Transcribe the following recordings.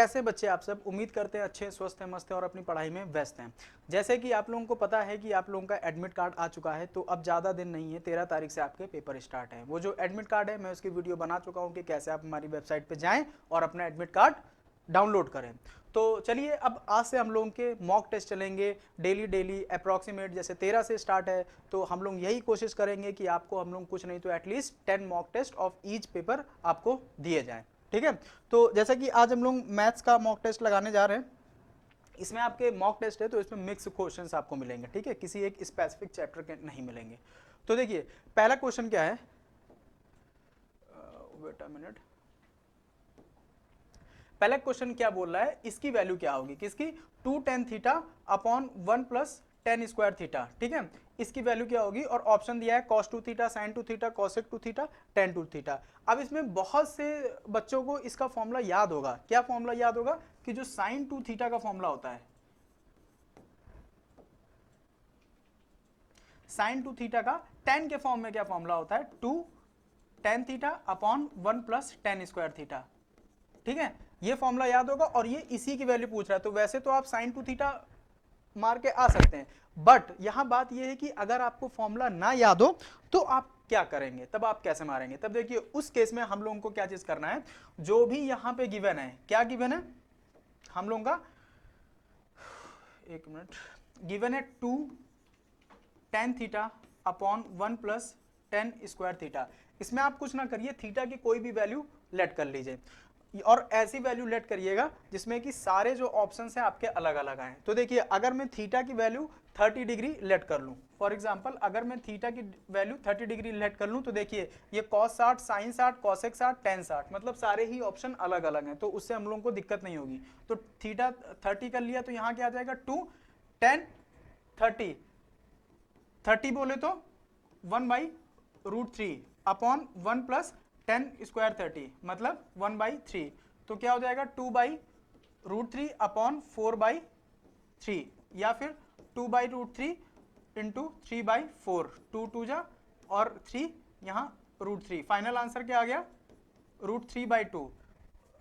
कैसे बच्चे आप सब, उम्मीद करते हैं अच्छे स्वस्थ हैं, मस्त हैं और अपनी पढ़ाई में व्यस्त हैं। जैसे कि आप लोगों को पता है कि आप लोगों का एडमिट कार्ड आ चुका है, तो अब ज़्यादा दिन नहीं है, 13 तारीख से आपके पेपर स्टार्ट हैं। वो जो एडमिट कार्ड है मैं उसकी वीडियो बना चुका हूँ कि कैसे आप हमारी वेबसाइट पर जाएँ और अपना एडमिट कार्ड डाउनलोड करें। तो चलिए अब आज से हम लोगों के मॉक टेस्ट चलेंगे डेली अप्रॉक्सीमेट, जैसे 13 से स्टार्ट है तो हम लोग यही कोशिश करेंगे कि आपको हम लोग कुछ नहीं तो at least 10 mock test of each paper आपको दिए जाएं। ठीक है, तो जैसा कि आज हम लोग मैथ्स का मॉक टेस्ट लगाने जा रहे हैं, इसमें आपके मॉक टेस्ट है तो इसमें मिक्स क्वेश्चंस आपको मिलेंगे। ठीक है, किसी एक स्पेसिफिक चैप्टर के नहीं मिलेंगे। तो देखिए पहला क्वेश्चन क्या है, वेट अ मिनट। पहला क्वेश्चन क्या बोल रहा है, इसकी वैल्यू क्या होगी, किसकी, 2 tan theta upon 1 plus tan square theta. ठीक है, इसकी वैल्यू क्या होगी, और ऑप्शन दिया है cos 2 theta, sin 2 theta, cosec 2 theta, tan 2 theta. अब इसमें बहुत से बच्चों को इसका फॉर्मूला याद होगा। क्या फॉर्मूला याद होगा, कि जो sin 2 थीटा का फॉर्मूला होता है, sin 2 थीटा का tan के फॉर्म में क्या फॉर्मूला होता है, 2 tan theta upon 1 plus tan square theta. ठीक है, ये फॉर्मूला याद होगा और ये इसी की वैल्यू पूछ रहा है। तो वैसे तो आप sin 2 थीटा मार के आ सकते हैं, बट यहां बात ये है कि अगर आपको फॉर्मूला ना याद हो तो आप क्या करेंगे, तब आप कैसे मारेंगे। तब देखिए उस केस में हम लोगों को क्या चीज करना है, जो भी यहां पे गिवन है, क्या गिवन है हम लोगों का, एक मिनट, गिवन है 2 tan theta upon 1 plus tan square theta. इसमें आप कुछ ना करिए, थीटा की कोई भी वैल्यू लेट कर लीजिए और ऐसी वैल्यू लेट करिएगा जिसमें कि सारे जो ऑप्शंस हैं आपके अलग अलग आए। तो देखिए अगर मैं थीटा की वैल्यू 30 डिग्री लेट कर लूं, फॉर एग्जांपल अगर मैं थीटा की वैल्यू 30 डिग्री लेट कर लूं, तो देखिए ये cos 60, sin 60, cosec 60, tan 60, मतलब सारे ही ऑप्शन अलग अलग हैं, तो उससे हम लोगों को दिक्कत नहीं होगी। तो थीटा 30 कर लिया तो यहाँ क्या आ जाएगा, 2 tan 30, 30 बोले तो 1/√3 अपॉन 1 प्लस tan स्क्वायर 30, मतलब 1/3, तो क्या हो जाएगा 2/√3 अपॉन 4/3, या फिर 2/√3 इंटू 3/4, 2 2 जा और 3 यहाँ √3। फाइनल आंसर क्या आ गया, √3/2।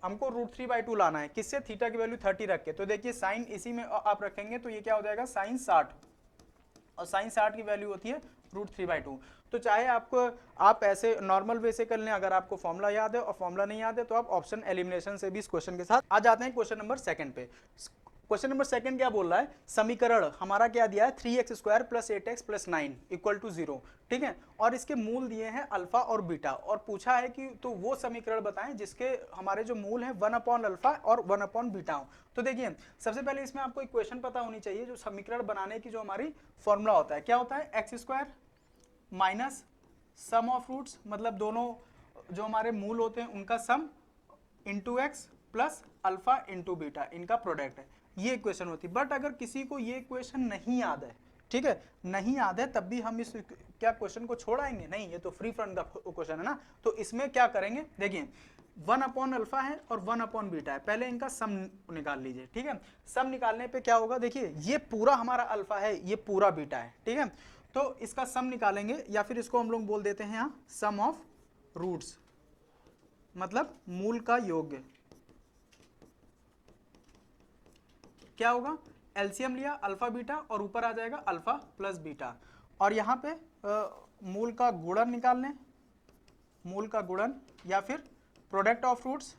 हमको √3/2 लाना है, किससे, थीटा की वैल्यू 30 रख के। तो देखिए साइन इसी में आप रखेंगे तो ये क्या हो जाएगा, sin 60, और sin 60 की वैल्यू होती है √3/2। तो चाहे आपको आप ऐसे नॉर्मल वे से कर लें, अगर आपको फॉर्मूला याद है, और फॉर्मूला नहीं याद है तो आप ऑप्शन एलिमिनेशन से भी इस क्वेश्चन के साथ आ जाते हैं। क्वेश्चन नंबर सेकंड पे, क्वेश्चन नंबर सेकंड क्या बोल रहा है, समीकरण हमारा क्या दिया है, 3x square plus 8x plus 9 equal to 0। ठीक है, और इसके मूल दिए हैं अल्फा और बीटा, और पूछा है कि तो वो समीकरण बताएं जिसके हमारे जो मूल है 1 अपॉन अल्फा और 1 अपॉन बीटा हो। तो देखिए सबसे पहले इसमें आपको इक्वेशन पता होनी चाहिए, जो समीकरण बनाने की जो हमारी फॉर्मूला होता है, क्या होता है, x square minus sum of roots, मतलब दोनों जो हमारे मूल होते हैं उनका sum, into x plus alpha into beta, इनका प्रोडक्ट है, ये इक्वेशन होती है। बट अगर किसी को ये इक्वेशन नहीं याद है, ठीक है, नहीं याद है, तब भी हम इस क्या क्वेश्चन को छोड़ाएंगे नहीं, ये तो फ्री फ्रंट का क्वेश्चन है ना। तो इसमें क्या करेंगे, देखिए 1 अपॉन अल्फा है और 1 अपॉन बीटा है, पहले इनका सम निकाल लीजिए। ठीक है, सम निकालने पे क्या होगा, देखिए ये पूरा हमारा अल्फा है, ये पूरा बीटा है। ठीक है, तो इसका सम निकालेंगे, या फिर इसको हम लोग बोल देते हैं यहाँ सम ऑफ रूट्स, मतलब मूल का योग। क्या होगा, एलसीएम लिया अल्फा बीटा और ऊपर आ जाएगा अल्फा प्लस बीटा, और यहाँ पे मूल का गुणन निकाल लें, मूल का गुणन, या फिर प्रोडक्ट ऑफ रूट्स,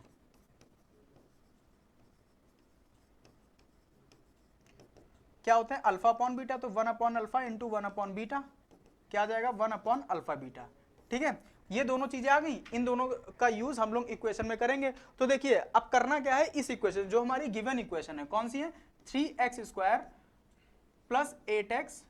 क्या होता है अल्फा अपॉन बीटा, तो 1 upon alpha into 1 upon beta, क्या आ जाएगा 1 अपॉन अल्फा बीटा। ठीक है, ये दोनों चीजें आ गई, इन दोनों का यूज हम लोग इक्वेशन में करेंगे। तो देखिए अब करना क्या है, इस इक्वेशन जो हमारी गिवन इक्वेशन है, कौन सी है, 3x square plus 8x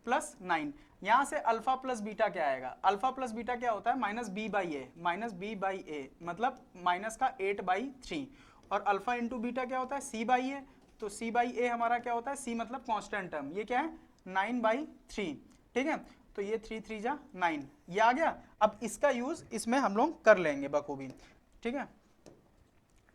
plus 9, यहां से अल्फा प्लस बीटा क्या आएगा, अल्फा प्लस बीटा क्या होता है, minus b by a, minus b by a, मतलब माइनस का 8/3, और अल्फा इंटू बीटा क्या होता है, सी बाई ए, तो सी बाई ए हमारा क्या होता है, सी मतलब कांस्टेंट टर्म, ये क्या है 9/3। ठीक है, तो ये 3 3 जा 9, ये आ गया। अब इसका यूज इसमें हम लोग कर लेंगे बखूबी। ठीक है,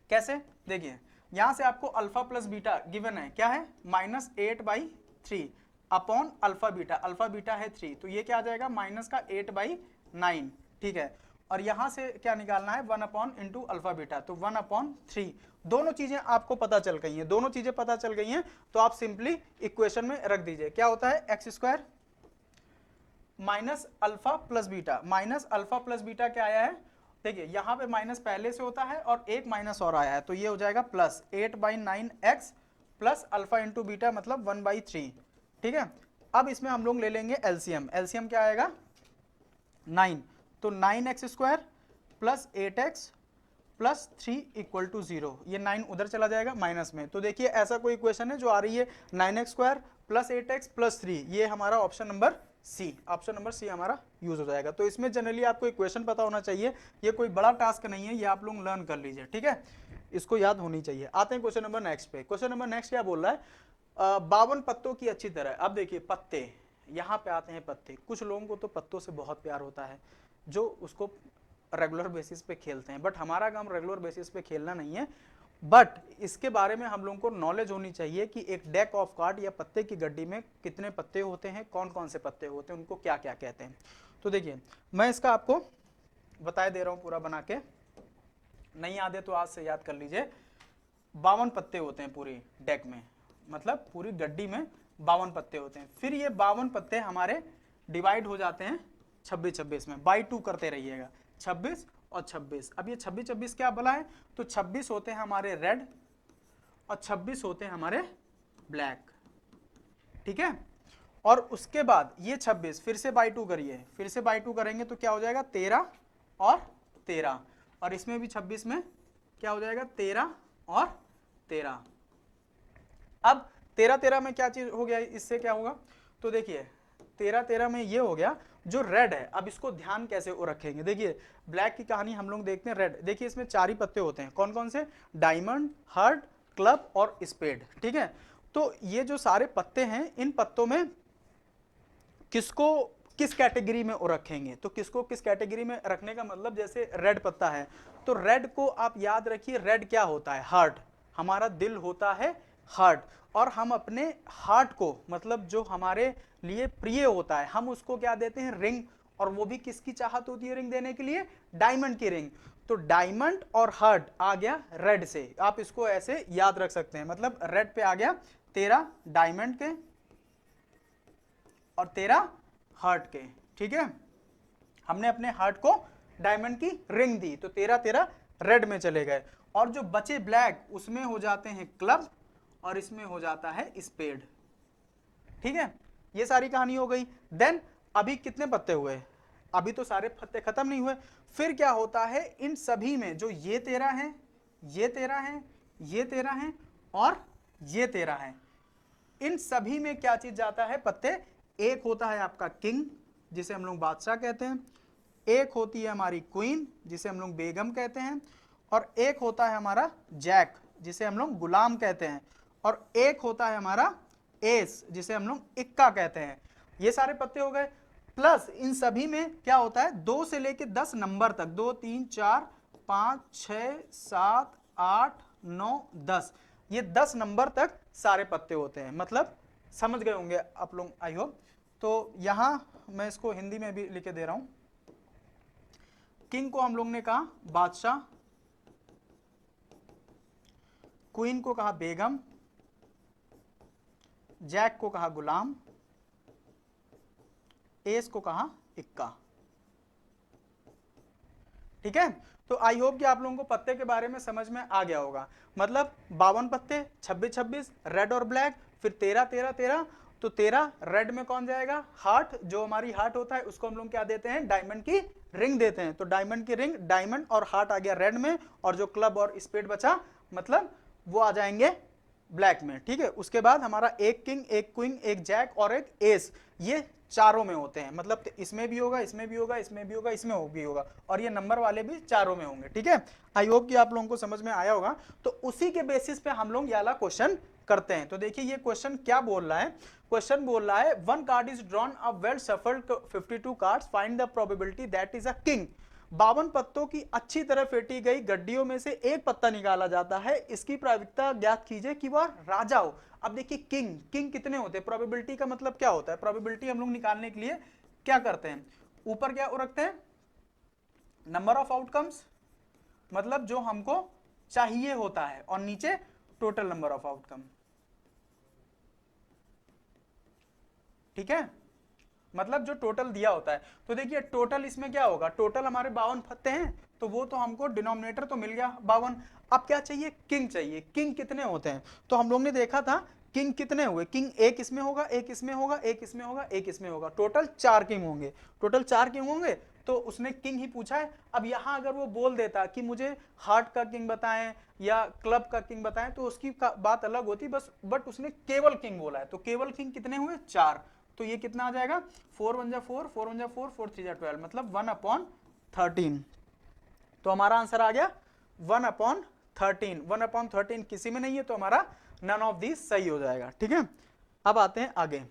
कैसे, देखिए यहां से आपको अल्फा प्लस बीटा गिवन है, क्या है, -8/3 अपॉन अल्फा बीटा है 3, तो ये क्या आ जाएगा, माइनस का 8/9। ठीक है, और यहां से क्या निकालना है 1 अपॉन इंटू अल्फा बीटा, तो 1/3। दोनों चीजें आपको पता चल गई हैं, दोनों चीजें पता चल गई हैं, तो आप सिंपली इक्वेशन में रख दीजिए। क्या होता है x square minus alpha plus beta, minus alpha plus beta क्या आया है, देखिए यहां पे माइनस पहले से होता है और एक माइनस और आया है, तो ये हो जाएगा plus 8/9x plus alpha into beta मतलब 1/3। ठीक है, अब इसमें हम लोग ले लेंगे एलसीएम, एलसीएम क्या आएगा 9, तो 9x square plus 8x plus 3 equal to 0, ये 9 उधर चला जाएगा माइनस में। तो देखिए ऐसा कोई इक्वेशन है जो आ रही है 9x square plus 8x plus 3, ये हमारा option number C, option number C हमारा यूज हो जाएगा। तो इसमें जनरली आपको इक्वेशन पता होना चाहिए, ये कोई बड़ा टास्क नहीं है, ये आप लोग लर्न कर लीजिए, ठीक है, इसको याद होनी चाहिए। आते हैं क्वेश्चन नंबर नेक्स्ट पे। क्वेश्चन नंबर नेक्स्ट क्या बोल रहा है, 52 पत्तों की अच्छी तरह। अब देखिए पत्ते, यहाँ पे आते हैं पत्ते। कुछ लोगों को तो पत्तों से बहुत प्यार होता है जो उसको रेगुलर बेसिस पे खेलते हैं, बट हमारा काम रेगुलर बेसिस पे खेलना नहीं है, बट इसके बारे में हम लोगों को नॉलेज होनी चाहिए कि एक डेक ऑफ कार्ड या पत्ते की गड्डी में कितने पत्ते होते हैं, कौन कौन से पत्ते होते हैं, उनको क्या क्या कहते हैं। तो देखिए मैं इसका आपको बता दे रहा हूँ पूरा बना के, नहीं याद है तो आज से याद कर लीजिए। 52 पत्ते होते हैं पूरी डेक में, मतलब पूरी गड्डी में 52 पत्ते होते हैं। फिर ये 52 पत्ते हमारे डिवाइड हो जाते हैं 26-26 में, बाई 2 करते रहिएगा, 26 और 26। अब ये 26-26 क्या बना है, तो 26 होते हैं हमारे रेड और 26 होते हैं हमारे ब्लैक, ठीक है। और उसके बाद ये 26 फिर से बाई 2 करिए, फिर से बाई 2 करेंगे तो क्या हो जाएगा 13 और 13, और इसमें भी 26 में क्या हो जाएगा 13 और 13। अब 13-13 में क्या चीज हो गया, इससे क्या होगा, तो देखिए 13-13 में ये हो गया जो रेड है। अब इसको ध्यान कैसे रखेंगे, देखिए ब्लैक की कहानी हम लोग देखते हैं, रेड देखिए इसमें 4 ही पत्ते होते हैं, कौन कौन से, डायमंड, हार्ट, क्लब और स्पेड, ठीक है। तो ये जो सारे पत्ते हैं, इन पत्तों में किसको किस कैटेगरी में रखेंगे, तो किसको किस कैटेगरी में रखने का मतलब, जैसे रेड पत्ता है तो रेड को आप याद रखिए, रेड क्या होता है, हार्ट, हमारा दिल होता है हार्ट, और हम अपने हार्ट को मतलब जो हमारे लिए प्रिय होता है हम उसको क्या देते हैं, रिंग, और वो भी किसकी चाहत होती है रिंग देने के लिए, डायमंड की रिंग। तो डायमंड और हार्ट आ गया रेड से, आप इसको ऐसे याद रख सकते हैं, मतलब रेड पे आ गया 13 डायमंड के और 13 हार्ट के, ठीक है। हमने अपने हार्ट को डायमंड की रिंग दी तो 13-13 रेड में चले गए, और जो बचे ब्लैक उसमें हो जाते हैं क्लब और इसमें हो जाता है स्पेड, ठीक है। ये सारी कहानी हो गई। देन अभी कितने पत्ते हुए, अभी तो सारे पत्ते खत्म नहीं हुए, फिर क्या होता है इन सभी में जो ये 13 हैं, ये 13 हैं, ये 13 हैं और ये 13 हैं, इन सभी में क्या चीज जाता है पत्ते, एक होता है आपका किंग जिसे हम लोग बादशाह कहते हैं, एक होती है हमारी क्वीन जिसे हम लोग बेगम कहते हैं, और एक होता है हमारा जैक जिसे हम लोग गुलाम कहते हैं, और एक होता है हमारा एस जिसे हम लोग इक्का कहते हैं। ये सारे पत्ते हो गए, प्लस इन सभी में क्या होता है 2 से लेकर 10 नंबर तक, 2 3 4 5 6 7 8 9 10, ये 10 नंबर तक सारे पत्ते होते हैं, मतलब समझ गए होंगे आप लोग आई होप। तो यहां मैं इसको हिंदी में भी लिखे दे रहा हूं, किंग को हम लोग ने कहा बादशाह, क्वीन को कहा बेगम, जैक को कहा गुलाम, एस को कहा इक्का, ठीक है। तो आई होप कि आप लोगों को पत्ते के बारे में समझ में आ गया होगा, मतलब 52 पत्ते, 26-26 रेड और ब्लैक, फिर 13-13-13, तो 13 रेड में कौन जाएगा, हार्ट, जो हमारी हार्ट होता है उसको हम लोग क्या देते हैं, डायमंड की रिंग देते हैं, तो डायमंड की रिंग, डायमंड और हार्ट आ गया रेड में, और जो क्लब और स्पेड बचा मतलब वो आ जाएंगे ब्लैक में, ठीक है। उसके बाद हमारा एक किंग, एक क्वीन, एक जैक और एक एस, ये चारों में होते हैं, मतलब इसमें भी होगा, इसमें भी होगा, इसमें भी होगा, इसमें भी होगा, और ये नंबर वाले भी चारों में होंगे, ठीक है। आई होप कि आप लोगों को समझ में आया होगा। तो उसी के बेसिस पे हम लोग ये वाला क्वेश्चन करते हैं। तो देखिए ये क्वेश्चन क्या बोल रहा है, क्वेश्चन बोल रहा है one card is drawn a well shuffled 52 cards, find the probability that is a king. 52 पत्तों की अच्छी तरह फेंटी गई गड्डियों में से एक पत्ता निकाला जाता है, इसकी प्रायिकता ज्ञात कीजिए कि वह राजा हो। अब देखिए किंग, किंग कितने होते हैं, प्रोबेबिलिटी का मतलब क्या होता है, प्रोबेबिलिटी हम लोग निकालने के लिए क्या करते हैं, ऊपर क्या रखते हैं नंबर ऑफ आउटकम्स मतलब जो हमको चाहिए होता है, और नीचे टोटल नंबर ऑफ आउटकम। ठीक है, मतलब जो टोटल दिया होता है। तो देखिए टोटल इसमें क्या होगा, टोटल हमारे 52 पत्ते हैं, तो वो तो हमको डिनोमिनेटर तो मिल गया 52। अब क्या चाहिए, किंग चाहिए। किंग कितने होते हैं, तो हम लोग ने देखा था किंग कितने हुए, किंग एक इसमें होगा, एक इसमें होगा, एक इसमें होगा, एक इसमें होगा, टोटल 4 किंग होंगे। टोटल 4 किंग होंगे, तो उसने किंग ही पूछा है। अब यहां अगर वो बोल देता कि मुझे हार्ट का किंग बताएं या क्लब का किंग बताएं, तो उसकी बात अलग होती, बस बट उसने केवल किंग बोला है, तो केवल किंग कितने हुए, 4। तो ये कितना आ जाएगा, 4 1 जा 4, 4 1 जा 4, 4 3 जा 12, मतलब 1/13। तो हमारा आंसर आ गया 1/13। 1/13 किसी में नहीं है, तो हमारा नन ऑफ दिस सही हो जाएगा। ठीक है, अब आते हैं आगे।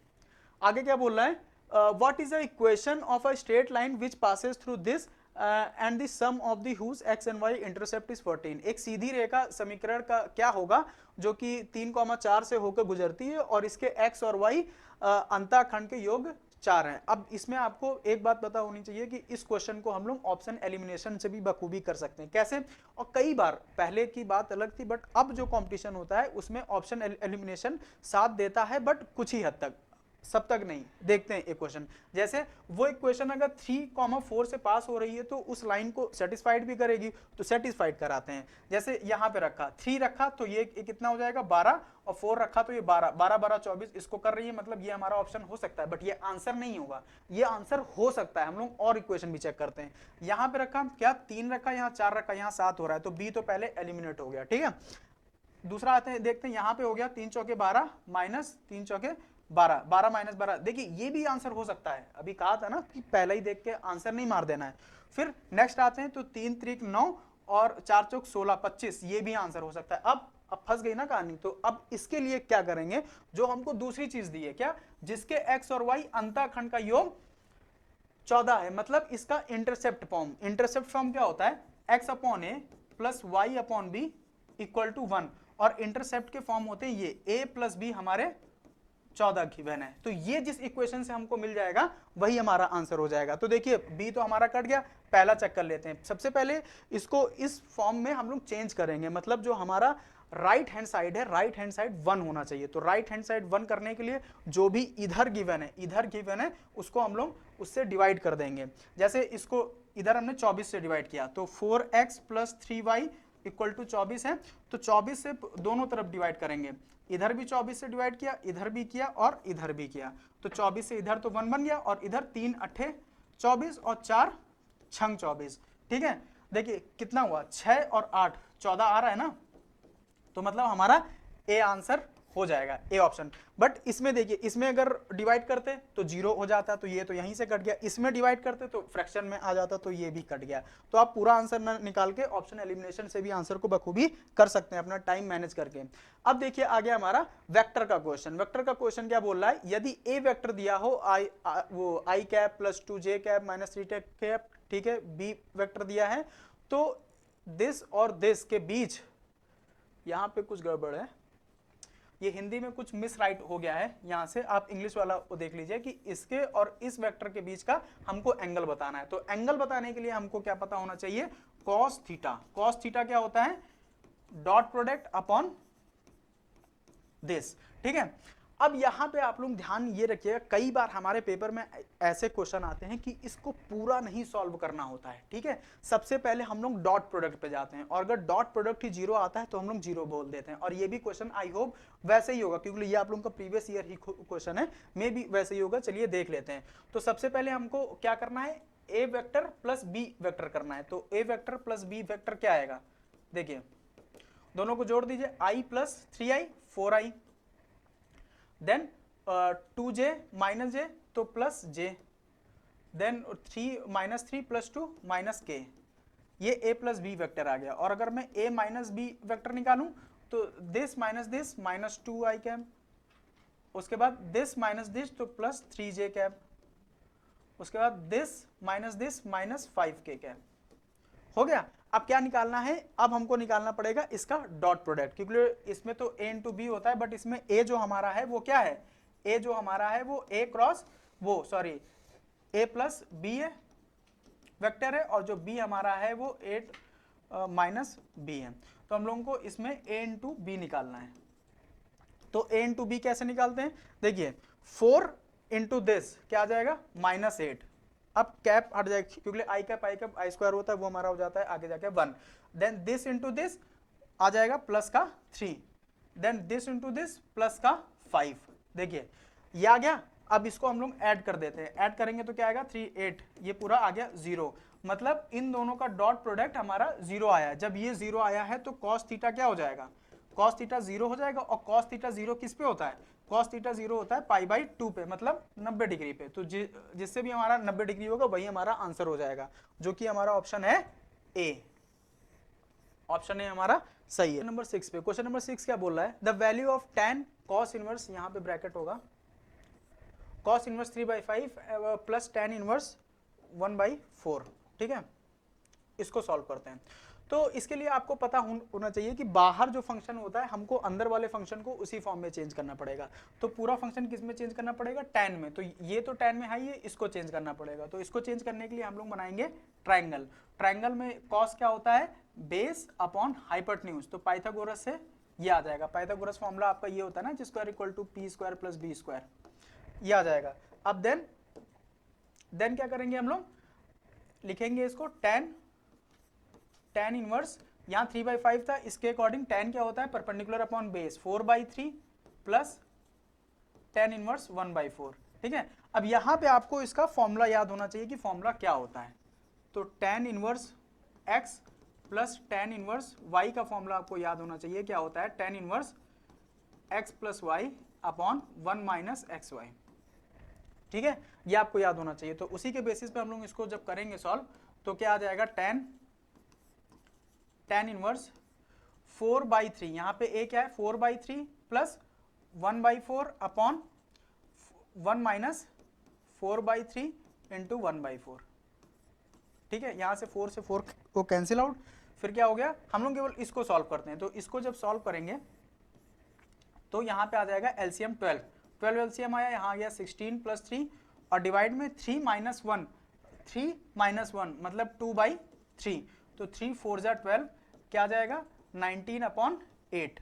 आगे क्या बोल रहा है, what is the equation of a straight line which passes through this and the sum of the whose x and y intercept is 14। एक सीधी रेखा समीकरण का क्या होगा जो कि 3,4 से होकर गुजरती है और इसके एक्स और वाई अंतःखंड के योग 4 हैं। अब इसमें आपको एक बात पता होनी चाहिए कि इस क्वेश्चन को हम लोग ऑप्शन एलिमिनेशन से भी बखूबी कर सकते हैं। कैसे, और कई बार पहले की बात अलग थी, बट अब जो कंपटीशन होता है उसमें ऑप्शन एलिमिनेशन साथ देता है, बट कुछ ही हद तक, सब तक नहीं। देखते हैं एक क्वेश्चन, जैसे वो एक क्वेश्चन अगर 3,4 से पास हो रही है तो उस लाइन को सेटिस्फाइड भी करेगी, तो सेटिस्फाइड कराते हैं। जैसे यहाँ पे रखा 3 रखा, तो ये कितना हो जाएगा 12, और 4 रखा तो ये 12, 12 12 24, इसको कर रही है, मतलब ये हमारा ऑप्शन हो सकता है, बट ये आंसर नहीं होगा। ये आंसर हो सकता है, हम लोग और इक्वेशन भी चेक करते हैं। यहाँ पे रखा क्या, 3 रखा, यहाँ 4 रखा, यहाँ 7 हो रहा है, तो बी तो पहले एलिमिनेट हो गया। ठीक है, दूसरा आते हैं, देखते हैं यहाँ पे हो गया 3 चौके 12 माइनस 3 चौके 12, 12 माइनस 12, देखिए ये भी आंसर हो सकता है। अभी कहा था ना कि पहले ही देख के आंसर नहीं मार देना है। फिर नेक्स्ट आते हैं, तो 3 त्रिक 9 और 4 चौक 16 25, ये भी आंसर हो सकता है। अब फंस गई ना कहानी, तो अब इसके लिए क्या करेंगे, जो हमको दूसरी चीज दी है, क्या, जिसके एक्स और वाई अंतःखंड का योग 14 है, मतलब इसका इंटरसेप्ट फॉर्म। इंटरसेप्ट फॉर्म क्या होता है, x upon a plus y upon b equal to 1, और इंटरसेप्ट के फॉर्म होते हैं ये a प्लस बी हमारे 14 गिवन है। तो ये जिस इक्वेशन से हमको मिल जाएगा वही हमारा आंसर हो जाएगा। तो देखिए b तो हमारा कट गया, पहला चेक कर लेते हैं। सबसे पहले इसको इस फॉर्म में हम लोग चेंज करेंगे, मतलब जो हमारा राइट हैंड साइड है, राइट हैंड साइड 1 होना चाहिए। तो राइट हैंड साइड 1 करने के लिए जो भी इधर गिवन है उसको हम लोग उससे डिवाइड कर देंगे। जैसे इसको इधर हमने 24 से डिवाइड किया, तो 4x plus 3y equal to 24 है, तो 24 से दोनों तरफ डिवाइड करेंगे। इधर भी 24 से डिवाइड किया, इधर भी किया और इधर भी किया, तो 24 से इधर तो 1 बन गया, और इधर 3 अट्ठे 24 और 4 छंग 24। ठीक है, देखिए कितना हुआ, 6 और 8 14 आ रहा है ना, तो मतलब हमारा ए आंसर हो जाएगा, ए ऑप्शन। बट इसमें देखिए, इसमें अगर डिवाइड करते तो 0 हो जाता, तो ये तो यहीं से कट गया। इसमें डिवाइड करते तो फ्रैक्शन में आ जाता, तो ये भी कट गया। तो आप पूरा आंसर न निकाल के ऑप्शन एलिमिनेशन से भी आंसर को बखूबी कर सकते हैं अपना टाइम मैनेज करके। अब देखिए आगे हमारा वेक्टर का क्वेश्चन। वेक्टर का क्वेश्चन क्या बोल रहा है, यदि ए वेक्टर दिया हो i cap plus 2j cap minus 3 cap, ठीक है, बी वेक्टर दिया है, तो दिस और दिस के बीच यहाँ पे कुछ गड़बड़ है, ये हिंदी में कुछ मिस राइट हो गया है। यहाँ से आप इंग्लिश वाला को देख लीजिए कि इसके और इस वेक्टर के बीच का हमको एंगल बताना है। तो एंगल बताने के लिए हमको क्या पता होना चाहिए, कॉस थीटा। कॉस थीटा क्या होता है, डॉट प्रोडक्ट अपॉन दिस। ठीक है, अब यहां पे आप लोग ध्यान ये रखिएगा, कई बार हमारे पेपर में ऐसे क्वेश्चन आते हैं कि इसको पूरा नहीं सॉल्व करना होता है। ठीक है, सबसे पहले हम लोग डॉट प्रोडक्ट पे जाते हैं, और अगर डॉट प्रोडक्ट ही 0 आता है तो हम लोग 0 बोल देते हैं। और ये भी क्वेश्चन आई होप वैसे ही होगा, क्योंकि ये आप लोगों का प्रीवियस ईयर ही क्वेश्चन है, मे भी वैसे ही होगा। चलिए देख लेते हैं। तो सबसे पहले हमको क्या करना है, a vector plus b vector करना है। तो a vector plus b vector क्या आएगा, देखिए दोनों को जोड़ दीजिए, i plus 3i 4i, then 2j minus j तो plus j, then 3 minus 3 plus 2 minus k, ये a प्लस बी वेक्टर आ गया। और अगर मैं a माइनस बी वेक्टर निकालूं तो दिस माइनस 2i कैप, उसके बाद दिस माइनस दिस तो प्लस 3j कैप, उसके बाद दिस माइनस 5k कैप। हो गया। अब क्या निकालना है, अब हमको निकालना पड़ेगा इसका डॉट प्रोडक्ट, क्योंकि इसमें तो a इंटू बी होता है, बट इसमें a जो हमारा है वो क्या है, a जो हमारा है वो a क्रॉस वो सॉरी a प्लस बी है, वेक्टर है और जो b हमारा है वो 8 माइनस बी है। तो हम लोगों को इसमें a इंटू बी निकालना है। तो a इंटू बी कैसे निकालते हैं, देखिए 4 इंटू दिस क्या आ जाएगा -8। अब कैप हट जाएगा क्योंकि आई कैप आई स्क्वायर होता है, वो हमारा हो जाता है आगे जाके 1। देन दिस इंटू दिस आ जाएगा प्लस का 3, then this into this plus का 5। देखिए ये आ गया। अब इसको हम लोग ऐड कर देते हैं, ऐड करेंगे तो क्या आएगा 3 8, ये पूरा आ गया 0। मतलब इन दोनों का डॉट प्रोडक्ट हमारा 0 आया। जब ये 0 आया है तो कॉस थीटा क्या हो जाएगा, कॉस थीटा 0 हो जाएगा। और कॉस थीटा 0 किस पे होता है, कॉस थीटा 0 होता है π/2 पे, मतलब 90 डिग्री पे। तो जिससे भी हमारा 90 डिग्री होगा वही हमारा आंसर हो जाएगा, जो कि हमारा ऑप्शन है ए। ऑप्शन ए हमारा सही है। नंबर 6 पे, क्वेश्चन नंबर 6 क्या बोल रहा है, the value of tan cos inverse, यहाँ पे ब्रैकेट होगा, cos inverse 3/5 plus tan inverse 1/4। ठीक है, इसको सॉल्व करते हैं। तो इसके लिए आपको पता होना चाहिए कि बाहर जो फंक्शन होता है हमको अंदर वाले फंक्शन को उसी फॉर्म में चेंज करना पड़ेगा। तो पूरा फंक्शन किस में चेंज करना पड़ेगा, tan में। तो ये तो tan में है, ये इसको चेंज करना पड़ेगा। तो इसको चेंज करने के लिए हम लोग बनाएंगे ट्राइंगल। ट्राइंगल में cos क्या होता है, बेस अपॉन हाइपोटेन्यूज। तो पाइथागोरस से ये आ जाएगा, पाइथागोरस फॉर्मूला आपका ये होता है ना, g² = p² + b², ये आ जाएगा। अब देन क्या करेंगे हम लोग, लिखेंगे इसको tan इनवर्स, यहाँ 3/5 था, इसके अकॉर्डिंग tan क्या होता है, perpendicular upon base 4/3 plus tan inverse 1/4। ठीक है, अब यहाँ पे आपको इसका फॉर्मूला याद होना चाहिए कि फॉर्मूला क्या होता है। तो tan inverse x plus tan inverse y का फॉर्मूला आपको याद होना चाहिए, क्या होता है, tan inverse x + y upon 1 - xy। ठीक है, ये आपको याद होना चाहिए। तो उसी के बेसिस पे हम लोग इसको जब करेंगे सॉल्व, तो क्या आ जाएगा, tan इनवर्स 4/3, यहाँ पे a क्या है 4/3 प्लस 1/4 अपॉन 1 - 4/3 इंटू 1/4। ठीक है, यहाँ से 4 से 4 को कैंसिल आउट, फिर क्या हो गया, हम लोग केवल इसको सॉल्व करते हैं। तो इसको जब सॉल्व करेंगे तो यहाँ पे आ जाएगा एलसीएम 12 एलसीएम आया, यहाँ आ गया 16 + 3 और डिवाइड में 3 - 1, 3 - 1 मतलब 2/3। तो 3 4 जा 12, क्या आ जाएगा 19/8।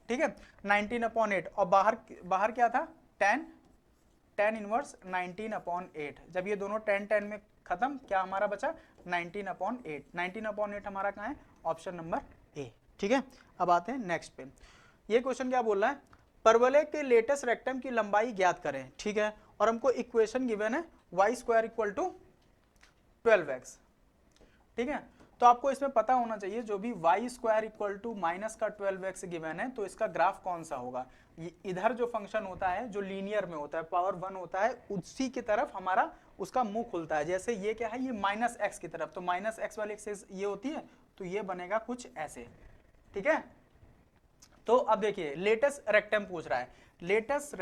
ठीक है, 19/8। और बाहर क्या था, tan इनवर्स 19/8। जब ये दोनों tan में खत्म, क्या हमारा बचा 19/8। 19/8 हमारा कहाँ है, ऑप्शन नंबर ए। ठीक है, अब आते हैं नेक्स्ट पे। ये क्वेश्चन क्या बोल रहा है, परवलय के लेटेस्ट रेक्टम की लंबाई ज्ञात करें। ठीक है, और हमको इक्वेशन गिवन है y² = 12x। ठीक है, तो आपको इसमें पता होना चाहिए जो भी y² = -12x गिवन है तो इसका ग्राफ कौन सा होगा। इधर जो फंक्शन होता है जो लीनियर में होता है, पावर 1 होता है, उसी की तरफ हमारा उसका मुंह खुलता है। जैसे ये क्या है, ये -x की तरफ, तो -x वाली एक्सिस ये होती है, तो ये बनेगा कुछ ऐसे। ठीक है, तो अब देखिए लेटेस्ट रेक्टम पूछ रहा है, लेटेस्ट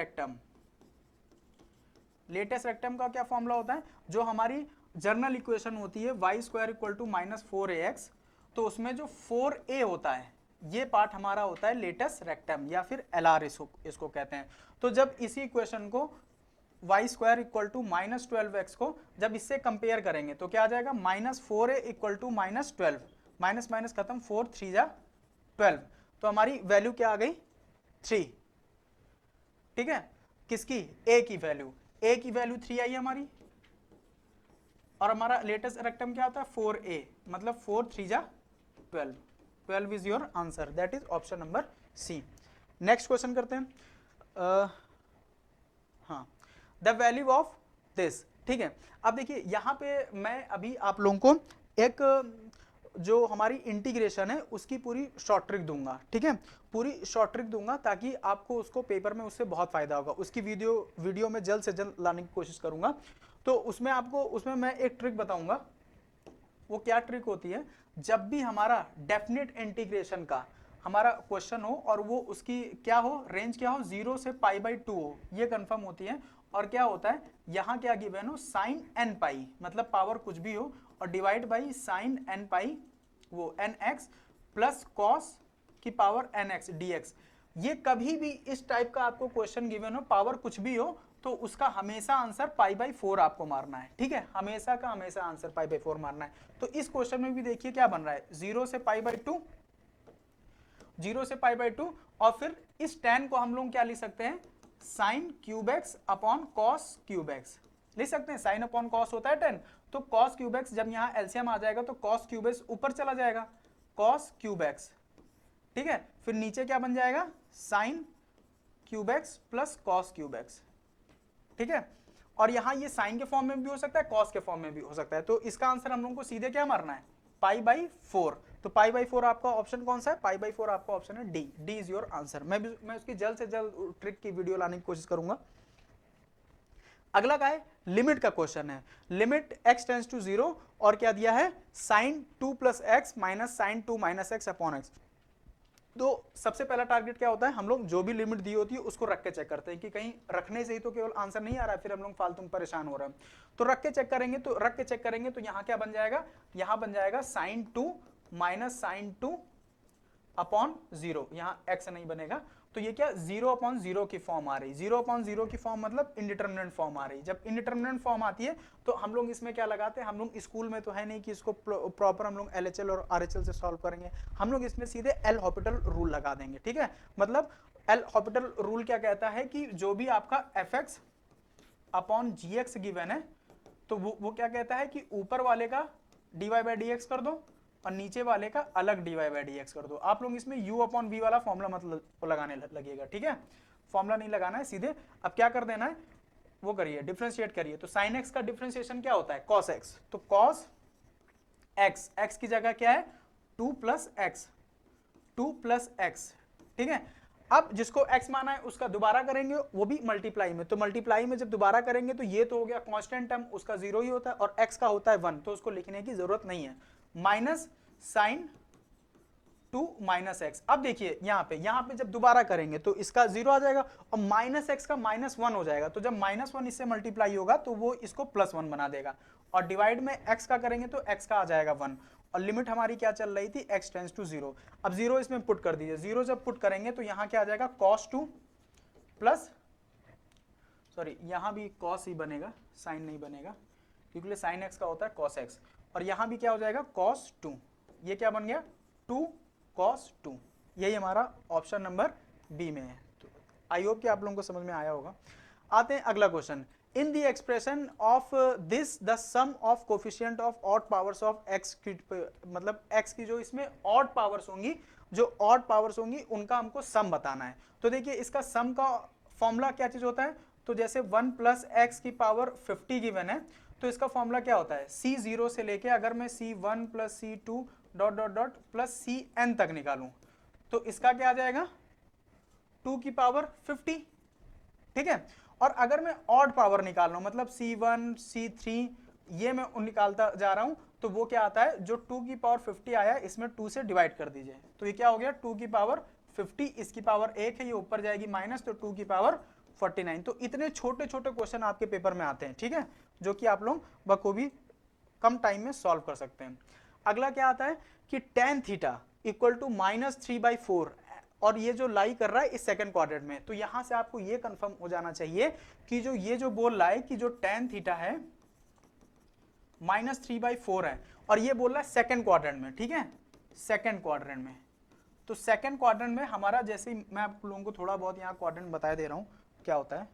रेक्टम का क्या फॉर्मूला होता है, जो हमारी जर्नल इक्वेशन होती है y² = -4ax, तो उसमें जो 4a होता है ये पार्ट हमारा होता है लेटेस्ट रेक्टम या फिर LR इसको कहते हैं। तो जब इसी इक्वेशन को y² = -12x को जब इससे कंपेयर करेंगे तो क्या आ जाएगा, -4a = -12, माइनस माइनस खत्म, 4 3 जा 12, तो हमारी वैल्यू क्या आ गई 3। ठीक है, किसकी, a की वैल्यू, a की वैल्यू 3 आई हमारी, और हमारा लेटेस्ट रेक्टम क्या होता है 4a, मतलब 4 3 जा 12, 12 is your answer, that is option number C. Next question करते हैं। हाँ, द वैल्यू ऑफ दिस। ठीक है, अब देखिए यहाँ पे मैं अभी आप लोगों को एक जो हमारी इंटीग्रेशन है उसकी पूरी शॉर्ट ट्रिक दूंगा। ठीक है, पूरी शॉर्ट ट्रिक दूंगा ताकि आपको उसको पेपर में उससे बहुत फायदा होगा। उसकी वीडियो में जल्द से जल्द लाने की कोशिश करूंगा। तो उसमें मैं एक ट्रिक बताऊंगा। वो क्या ट्रिक होती है, जब भी हमारा डेफिनेट इंटीग्रेशन का हमारा क्वेश्चन हो और वो उसकी क्या हो, रेंज क्या हो, 0 से π/2 हो, ये कंफर्म होती है। और क्या होता है, यहाँ क्या गिवन हो, sin n π, मतलब पावर कुछ भी हो, और डिवाइड बाई sin n π वो nx प्लस cos की पावर nx dx। ये कभी भी इस टाइप का आपको क्वेश्चन गिवन हो, पावर कुछ भी हो, तो उसका हमेशा आंसर पाई बाई 4 आपको मारना है, ठीक है, हमेशा का हमेशा आंसर पाई बाई 4 मारना है। तो इस क्वेश्चन में भी देखिए क्या बन रहा है, 0 से पाई बाई 2, 0 से पाई बाई 2, और फिर इस tan को हम लोग क्या लिख सकते हैं, sine cube x upon cos cube x लिख सकते हैं। साइन अपॉन कॉस होता है 10, तो कॉस क्यूब एक्स जब यहाँ एलसीएम आ जाएगा तो कॉस क्यूब एक्स ऊपर चला जाएगा, कॉस क्यूब एक्स, ठीक है, फिर नीचे क्या बन जाएगा, sine cube x plus cos cube x, ठीक है। और यहाँ ये साइन के फॉर्म में भी हो सकता है, कॉस के फॉर्म में भी हो सकता है। तो इसका आंसर हम लोगों को सीधे क्या मारना है, पाई बाई 4। तो पाई बाई 4 आपका ऑप्शन कौन सा है, पाई बाई 4 आपका ऑप्शन है D, D is your answer. मैं उसकी जल्द से जल्द ट्रिक की वीडियो लाने की कोशिश करूंगा। अगला का है लिमिट का क्वेश्चन है, लिमिट x टेंड्स टू 0 और क्या दिया है, sine 2 plus x minus sine 2 minus x upon x. तो सबसे पहला टारगेट क्या होता है, हम लोग जो भी लिमिट दी होती है उसको रख के चेक करते हैं कि कहीं रखने से ही तो केवल आंसर नहीं आ रहा है, फिर हम लोग फालतू में परेशान हो रहे हैं। तो रख के चेक करेंगे तो यहाँ क्या बन जाएगा, यहाँ बन जाएगा साइन 2 माइनस साइन 2 अपॉन 0, यहाँ x नहीं बनेगा, तो ये क्या 0 अपॉन 0 की फॉर्म आ रही, 0 अपॉन 0 की फॉर्म मतलब इनडिटरमिनेंट फॉर्म आ रही। जब इनडिटरमिनेंट फॉर्म आती है तो हम लोग इसमें क्या लगाते हैं, हम लोग स्कूल में तो है नहीं कि इसको प्रॉपर हम लोग LHL और RHL से सॉल्व करेंगे, हम लोग इसमें सीधे एल हॉपिटल रूल लगा देंगे, ठीक है। मतलब एल हॉपिटल रूल क्या कहता है कि जो भी आपका fx अपॉन gx गिवन है, तो वो क्या कहता है कि ऊपर वाले का dy बाई dx कर दो और नीचे वाले का अलग dy बाई dx कर दो। आप लोग इसमें u अपॉन v वाला फॉर्मूला मतलब लगाने लगेगा, ठीक है, फॉर्मूला नहीं लगाना है सीधे। अब क्या कर देना है, वो करिए, डिफरेंशिएट करिए। तो sin x का डिफरेंशिएशन क्या होता है, cos x, तो cos x, x की जगह क्या है 2 प्लस एक्स, 2 प्लस एक्स, ठीक है। अब जिसको x माना है उसका दोबारा करेंगे, वो भी मल्टीप्लाई में, तो मल्टीप्लाई में जब दोबारा करेंगे तो ये तो हो गया कांस्टेंट टर्म, उसका 0 ही होता है और x का होता है 1, तो उसको लिखने की जरूरत नहीं है, माइनस साइन 2 माइनस एक्स। अब देखिए यहाँ पे जब दोबारा करेंगे तो इसका 0 आ जाएगा और माइनस एक्स का माइनस 1 हो जाएगा, तो जब माइनस 1 इससे मल्टीप्लाई होगा तो वो इसको प्लस 1 बना देगा, और डिवाइड में x का करेंगे तो x का आ जाएगा 1, और लिमिट हमारी क्या चल रही थी, x टेंड्स टू 0। अब 0 इसमें पुट कर दीजिए, 0 जब पुट करेंगे तो यहाँ क्या आ जाएगा cos 2 प्लस, सॉरी यहाँ भी cos ही बनेगा, साइन नहीं बनेगा क्योंकि साइन x का होता है cos x, और यहाँ भी क्या हो जाएगा cos 2, ये क्या बन गया 2 cos 2, यही हमारा ऑप्शन नंबर बी में है। तो आई होप कि आप लोगों को समझ में आया होगा। आते हैं अगला question, in the expression of this the sum of coefficient of odd powers of x, मतलब x की जो इसमें ऑड पावर्स होंगी, जो ऑड पावर्स होंगी उनका हमको सम बताना है। तो देखिए इसका सम का फॉर्मूला क्या चीज होता है, तो जैसे 1 प्लस एक्स की पावर 50 गिवन है, तो इसका फॉर्मूला क्या होता है, C0 से लेके अगर मैं C1 plus C2 dot dot dot plus Cn तक निकालूं तो इसका क्या आ जाएगा 2 की पावर 50, ठीक है। और अगर मैं ऑड पावर निकाल रहा हूं, मतलब C1 C3 ये मैं निकालता जा रहा हूं, तो वो क्या आता है, जो 2 की पावर 50 आया इसमें 2 से डिवाइड कर दीजिए, तो ये क्या हो गया 2 की पावर 50, इसकी पावर 1 है, ये ऊपर जाएगी माइनस, तो 2 की पावर 49। तो इतने छोटे छोटे क्वेश्चन आपके पेपर में आते हैं, ठीक है, जो कि आप लोग बखूबी कम टाइम में सॉल्व कर सकते हैं। अगला क्या आता है कि tan थीटा इक्वल टू -3/4, और ये जो लाई कर रहा है इस सेकंड क्वाड्रेंट में, तो यहां से आपको ये कंफर्म हो जाना चाहिए कि जो ये जो बोल रहा है कि जो tan थीटा है -3/4 है, और ये बोल रहा है सेकंड क्वाड्रेंट में, ठीक है, सेकंड क्वाड्रेंट में। तो सेकंड क्वाड्रेंट में हमारा, जैसे मैं आप लोगों को थोड़ा बहुत यहाँ क्वाड्रेंट बता दे रहा हूं क्या होता है।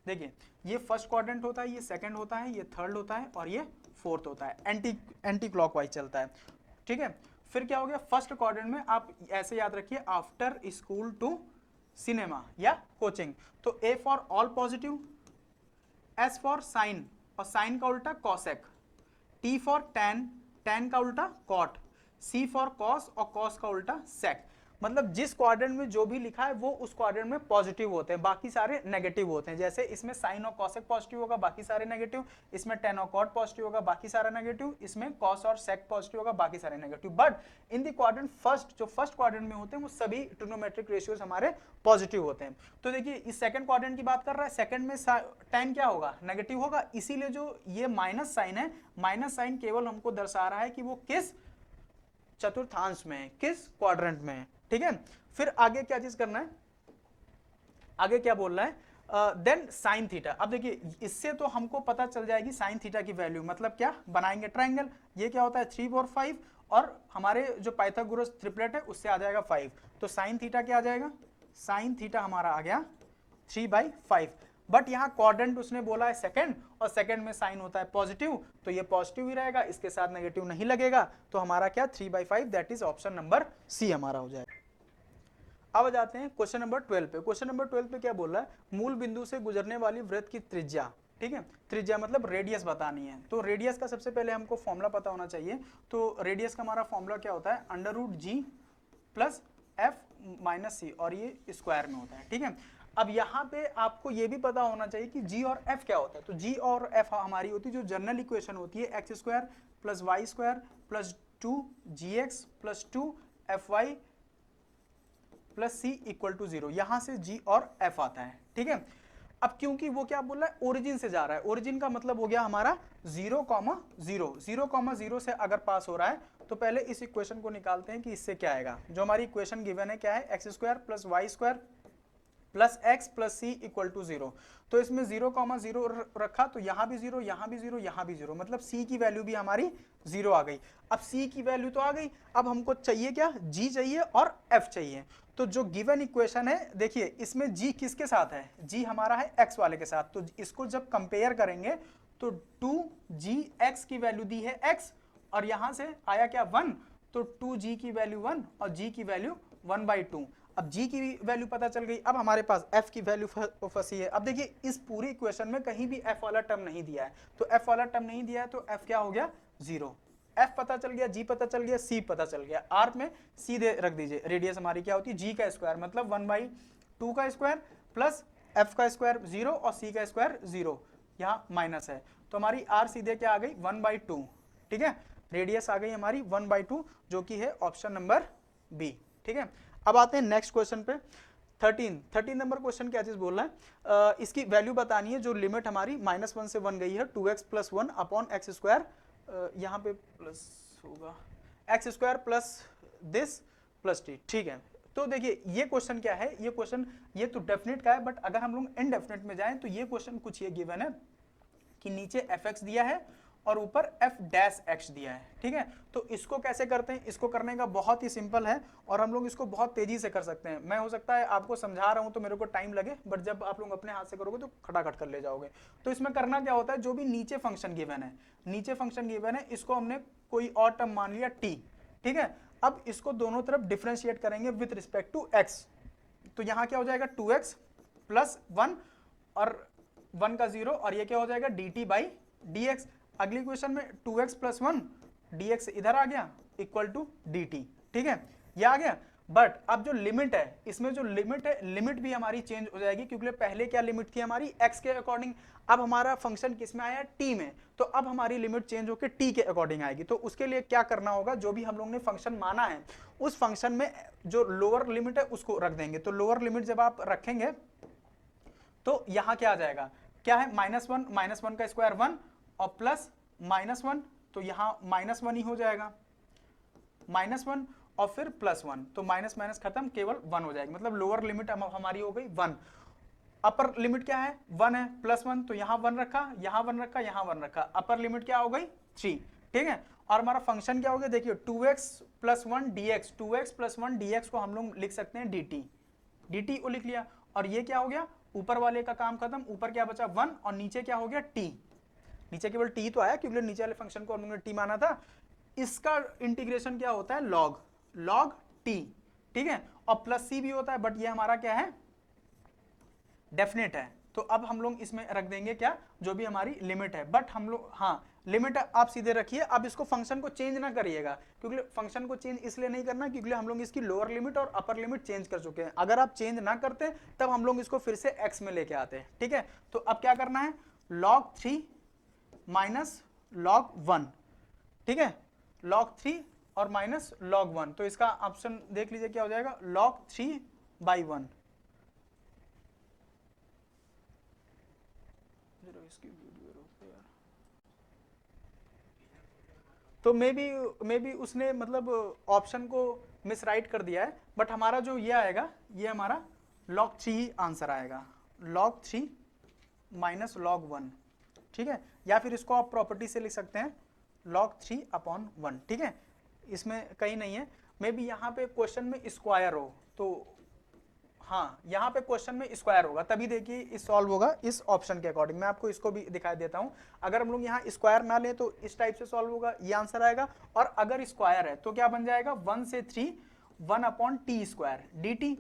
देखिए ये फर्स्ट क्वाड्रेंट होता है, ये सेकंड होता है, ये थर्ड होता है और ये फोर्थ होता है, एंटी क्लॉकवाइज चलता है, ठीक है। फिर क्या हो गया, फर्स्ट क्वाड्रेंट में आप ऐसे याद रखिए, आफ्टर स्कूल टू सिनेमा या कोचिंग, तो A for all positive, S for sine और साइन का उल्टा cosec, T for tan, tan का उल्टा कॉट, C फॉर कॉस और कॉस का उल्टा सेक। मतलब जिस क्वाड्रेंट में जो भी लिखा है वो उस क्वाड्रेंट में पॉजिटिव होते हैं, बाकी सारे नेगेटिव होते हैं। जैसे इसमें साइन और कॉसेक पॉजिटिव होगा, बाकी सारे नेगेटिव, इसमें टेन और कॉट पॉजिटिव होगा, बाकी सारा नेगेटिव, इसमें कॉस और सेक पॉजिटिव होगा, बाकी सारे negative. But in the quadrant first, जो फर्स्ट क्वाड्रेंट में होते हैं वो सभी ट्रिग्नोमेट्रिक रेशियोज हमारे पॉजिटिव होते हैं। तो देखिए इस सेकंड क्वाड्रेंट की बात कर रहा है, सेकंड में टेन क्या होगा, नेगेटिव होगा, इसीलिए जो ये माइनस साइन है, माइनस साइन केवल हमको दर्शा रहा है कि वो किस चतुर्थांश में है, किस क्वाड्रेंट में है, ठीक है। फिर आगे क्या चीज करना है, आगे क्या बोल रहा है, देन साइन थीटा। अब देखिए इससे तो हमको पता चल जाएगी साइन थीटा की वैल्यू, मतलब क्या बनाएंगे ट्राइंगल, ये क्या होता है 3 4 5 और हमारे जो पाइथागोरस ट्रिपलेट है उससे आ जाएगा 5, तो साइन थीटा क्या आ जाएगा, साइन थीटा हमारा आ गया 3/5। बट यहाँ क्वाड्रेंट उसने बोला है सेकंड, और सेकंड में साइन होता है पॉजिटिव, तो ये पॉजिटिव ही रहेगा, इसके साथ नेगेटिव नहीं लगेगा, तो हमारा क्या 3/5, that is option number C हमारा हो जाएगा। अब जाते हैं क्वेश्चन नंबर 12 पे। क्वेश्चन नंबर 12 पे क्या बोल रहा है, मूल बिंदु से गुजरने वाली वृत्त की त्रिज्या, ठीक है, त्रिज्या मतलब रेडियस बतानी है। तो रेडियस का सबसे पहले हमको फॉर्मूला पता होना चाहिए। तो रेडियस का हमारा फॉर्मूला क्या होता है, √g प्लस एफ माइनस सी, और ये स्क्वायर में होता है, ठीक है। अब यहाँ पे आपको ये भी पता होना चाहिए कि g और f क्या होता है। तो g और f हमारी होती है जो जनरल इक्वेशन होती है, x square plus Y square plus 2gx plus 2fy plus C equal to 0, यहां से g और f आता है, ठीक है। अब क्योंकि वो क्या बोल रहा है, ओरिजिन से जा रहा है, ओरिजिन का मतलब हो गया हमारा 0,0, 0,0 से अगर पास हो रहा है तो पहले इस इक्वेशन को निकालते हैं कि इससे क्या आएगा। जो हमारी इक्वेशन गिवन है क्या है, x square plus Y square plus X plus C equal to 0। तो इसमें 0,0 रखा, तो यहाँ भी 0, यहाँ भी 0, यहाँ भी 0, मतलब c की वैल्यू भी हमारी 0 आ गई। अब c की वैल्यू तो आ गई, अब हमको चाहिए क्या, g चाहिए और f चाहिए। तो जो गिवन इक्वेशन है, देखिए इसमें g किसके साथ है, g हमारा है x वाले के साथ, तो इसको जब कंपेयर करेंगे तो 2gx की वैल्यू दी है x, और यहां से आया क्या 1, तो 2g की वैल्यू 1 और g की वैल्यू 1/2। अब g की वैल्यू पता चल गई, अब हमारे पास f की वैल्यू फंसी है। अब देखिए इस पूरी इक्वेशन में कहीं भी f वाला टर्म नहीं दिया है, तो f वाला टर्म नहीं दिया है तो f क्या हो गया 0। f पता चल गया, g पता चल गया, c पता चल गया, r में सीधे रख दीजिए। रेडियस हमारी क्या होती है, g का स्क्वायर मतलब 1/2 का स्क्वायर प्लस f का स्क्वायर 0 और c का स्क्वायर 0, यहाँ माइनस है, तो हमारी r सीधे क्या आ गई 1/2, ठीक है। रेडियस आ गई हमारी 1/2, जो कि है ऑप्शन नंबर बी, ठीक है। अब आते हैं नेक्स्ट क्वेश्चन पे। 13 नंबर क्वेश्चन क्या चीज बोल रहा है, इसकी वैल्यू बतानी है जो लिमिट हमारी -1 से 1 गई है, 2x plus 1 upon x square, यहाँ पे प्लस होगा x square plus this plus T, ठीक है। तो देखिए ये क्वेश्चन क्या है, ये क्वेश्चन ये तो डेफिनेट का है, बट अगर हम लोग इनडेफिनेट में जाएं तो ये क्वेश्चन कुछ ये गिवन है कि नीचे fx दिया है और ऊपर f' दिया है, ठीक है। तो इसको कैसे करते हैं, इसको करने का बहुत ही सिंपल है और हम लोग इसको बहुत तेजी से कर सकते हैं। मैं हो सकता है आपको समझा रहा हूं तो मेरे को टाइम लगे, बट जब आप लोग अपने हाथ से करोगे तो खटाखट कर ले जाओगे। तो इसमें करना क्या होता है, जो भी नीचे फंक्शन गिवन है, नीचे फंक्शन गिवन है, इसको हमने कोई और टर्म मान लिया t, ठीक है। अब इसको दोनों तरफ डिफ्रेंशिएट करेंगे विथ रिस्पेक्ट टू x, तो यहाँ क्या हो जाएगा 2x प्लस 1 और 1 का 0, और ये क्या हो जाएगा dt/dx। अगली क्वेश्चन में 2x प्लस 1 dx इधर आ गया इक्वल टू dt, ठीक है, ये आ गया। बट अब जो लिमिट है, इसमें जो लिमिट है, लिमिट भी हमारी चेंज हो जाएगी, क्योंकि पहले क्या लिमिट थी हमारी x के अकॉर्डिंग, अब हमारा फंक्शन किस में आया है t में, तो अब हमारी लिमिट चेंज होकर t के अकॉर्डिंग आएगी। तो उसके लिए क्या करना होगा, जो भी हम लोग ने फंक्शन माना है उस फंक्शन में जो लोअर लिमिट है उसको रख देंगे। तो लोअर लिमिट जब आप रखेंगे तो यहाँ क्या आ जाएगा, क्या है -1 का स्क्वायर 1 और प्लस -1, तो यहाँ -1 ही हो जाएगा, -1 और फिर +1, तो माइनस माइनस खत्म, केवल 1 हो जाएगी, मतलब लोअर लिमिट हमारी हो गई 1। अपर लिमिट क्या है 1 है, +1, तो यहाँ 1 रखा, यहाँ 1 रखा, यहाँ 1 रखा, अपर लिमिट क्या हो गई 3, ठीक है। और हमारा फंक्शन क्या हो गया, देखिए 2x plus 1 dx, 2x plus 1 dx को हम लोग लिख सकते हैं dt को लिख लिया, और ये क्या हो गया, ऊपर वाले का काम खत्म, ऊपर क्या बचा 1 और नीचे क्या हो गया t, नीचे केवल t तो आया क्योंकि नीचे वाले फंक्शन को हम लोगों ने t माना था। इसका इंटीग्रेशन क्या होता है log t, ठीक है, और प्लस c भी होता है, बट ये हमारा क्या है डेफिनेट है, तो अब हम लोग इसमें रख देंगे क्या, जो भी हमारी लिमिट है। बट हम लोग हाँ लिमिट आप सीधे रखिए, अब इसको फंक्शन को चेंज ना करिएगा, क्योंकि फंक्शन को चेंज इसलिए नहीं करना क्योंकि हम लोग इसकी लोअर लिमिट और अपर लिमिट चेंज कर चुके हैं। अगर आप चेंज ना करते तब हम लोग इसको फिर से x में लेके आते हैं, ठीक है। तो अब क्या करना है, log 3 माइनस log 1, ठीक है, log 3 और माइनस log 1, तो इसका ऑप्शन देख लीजिए क्या हो जाएगा, log 3/1। तो मे बी उसने मतलब ऑप्शन को मिसराइट कर दिया है, बट हमारा जो ये आएगा ये हमारा log 3 ही आंसर आएगा, log 3 माइनस log 1, ठीक है, या फिर इसको आप प्रॉपर्टी से लिख सकते हैं log 3 अपॉन 1, ठीक है, इसमें कहीं नहीं है। मे बी यहाँ पे क्वेश्चन में स्क्वायर हो, तो हाँ यहाँ पे क्वेश्चन में स्क्वायर होगा, तभी देखिए इस सॉल्व होगा इस ऑप्शन के अकॉर्डिंग। मैं आपको इसको भी दिखाई देता हूँ, अगर हम लोग यहाँ स्क्वायर ना लें तो इस टाइप से सॉल्व होगा, ये आंसर आएगा। और अगर स्क्वायर है तो क्या बन जाएगा, 1 से 3 1 upon T square D T.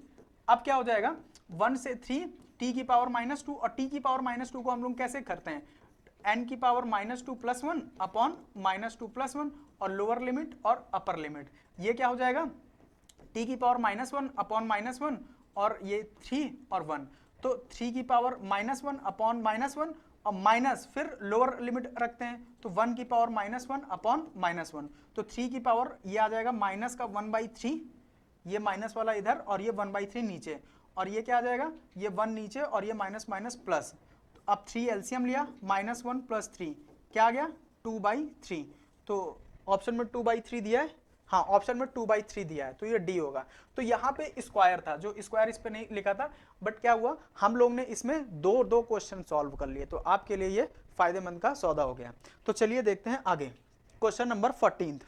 अब क्या हो जाएगा, 1 से 3 टी की पावर -2, और टी की पावर -2 को हम लोग कैसे करते हैं, n की पावर -2 + 1 अपॉन -2 + 1, और लोअर लिमिट और अपर लिमिट, ये क्या हो जाएगा, t की पावर -1 अपॉन -1, और ये 3 और 1, तो 3 की पावर -1 अपॉन -1 और माइनस, फिर लोअर लिमिट रखते हैं तो 1 की पावर -1 अपॉन -1, तो 3 की पावर ये आ जाएगा माइनस का 1/3, ये माइनस वाला इधर और ये 1/3 नीचे, और ये क्या आ जाएगा, ये 1 नीचे और ये माइनस माइनस प्लस। तो अब 3 एलसीएम लिया, -1 + 3 क्या आ गया, 2/3। तो ऑप्शन में 2/3 दिया है, हाँ ऑप्शन में 2/3 दिया है, तो ये डी होगा। तो यहाँ पे स्क्वायर था, जो स्क्वायर इस पे नहीं लिखा था, बट क्या हुआ, हम लोग ने इसमें दो क्वेश्चन सॉल्व कर लिए, तो आपके लिए ये फायदेमंद का सौदा हो गया। तो चलिए देखते हैं आगे, क्वेश्चन नंबर 14।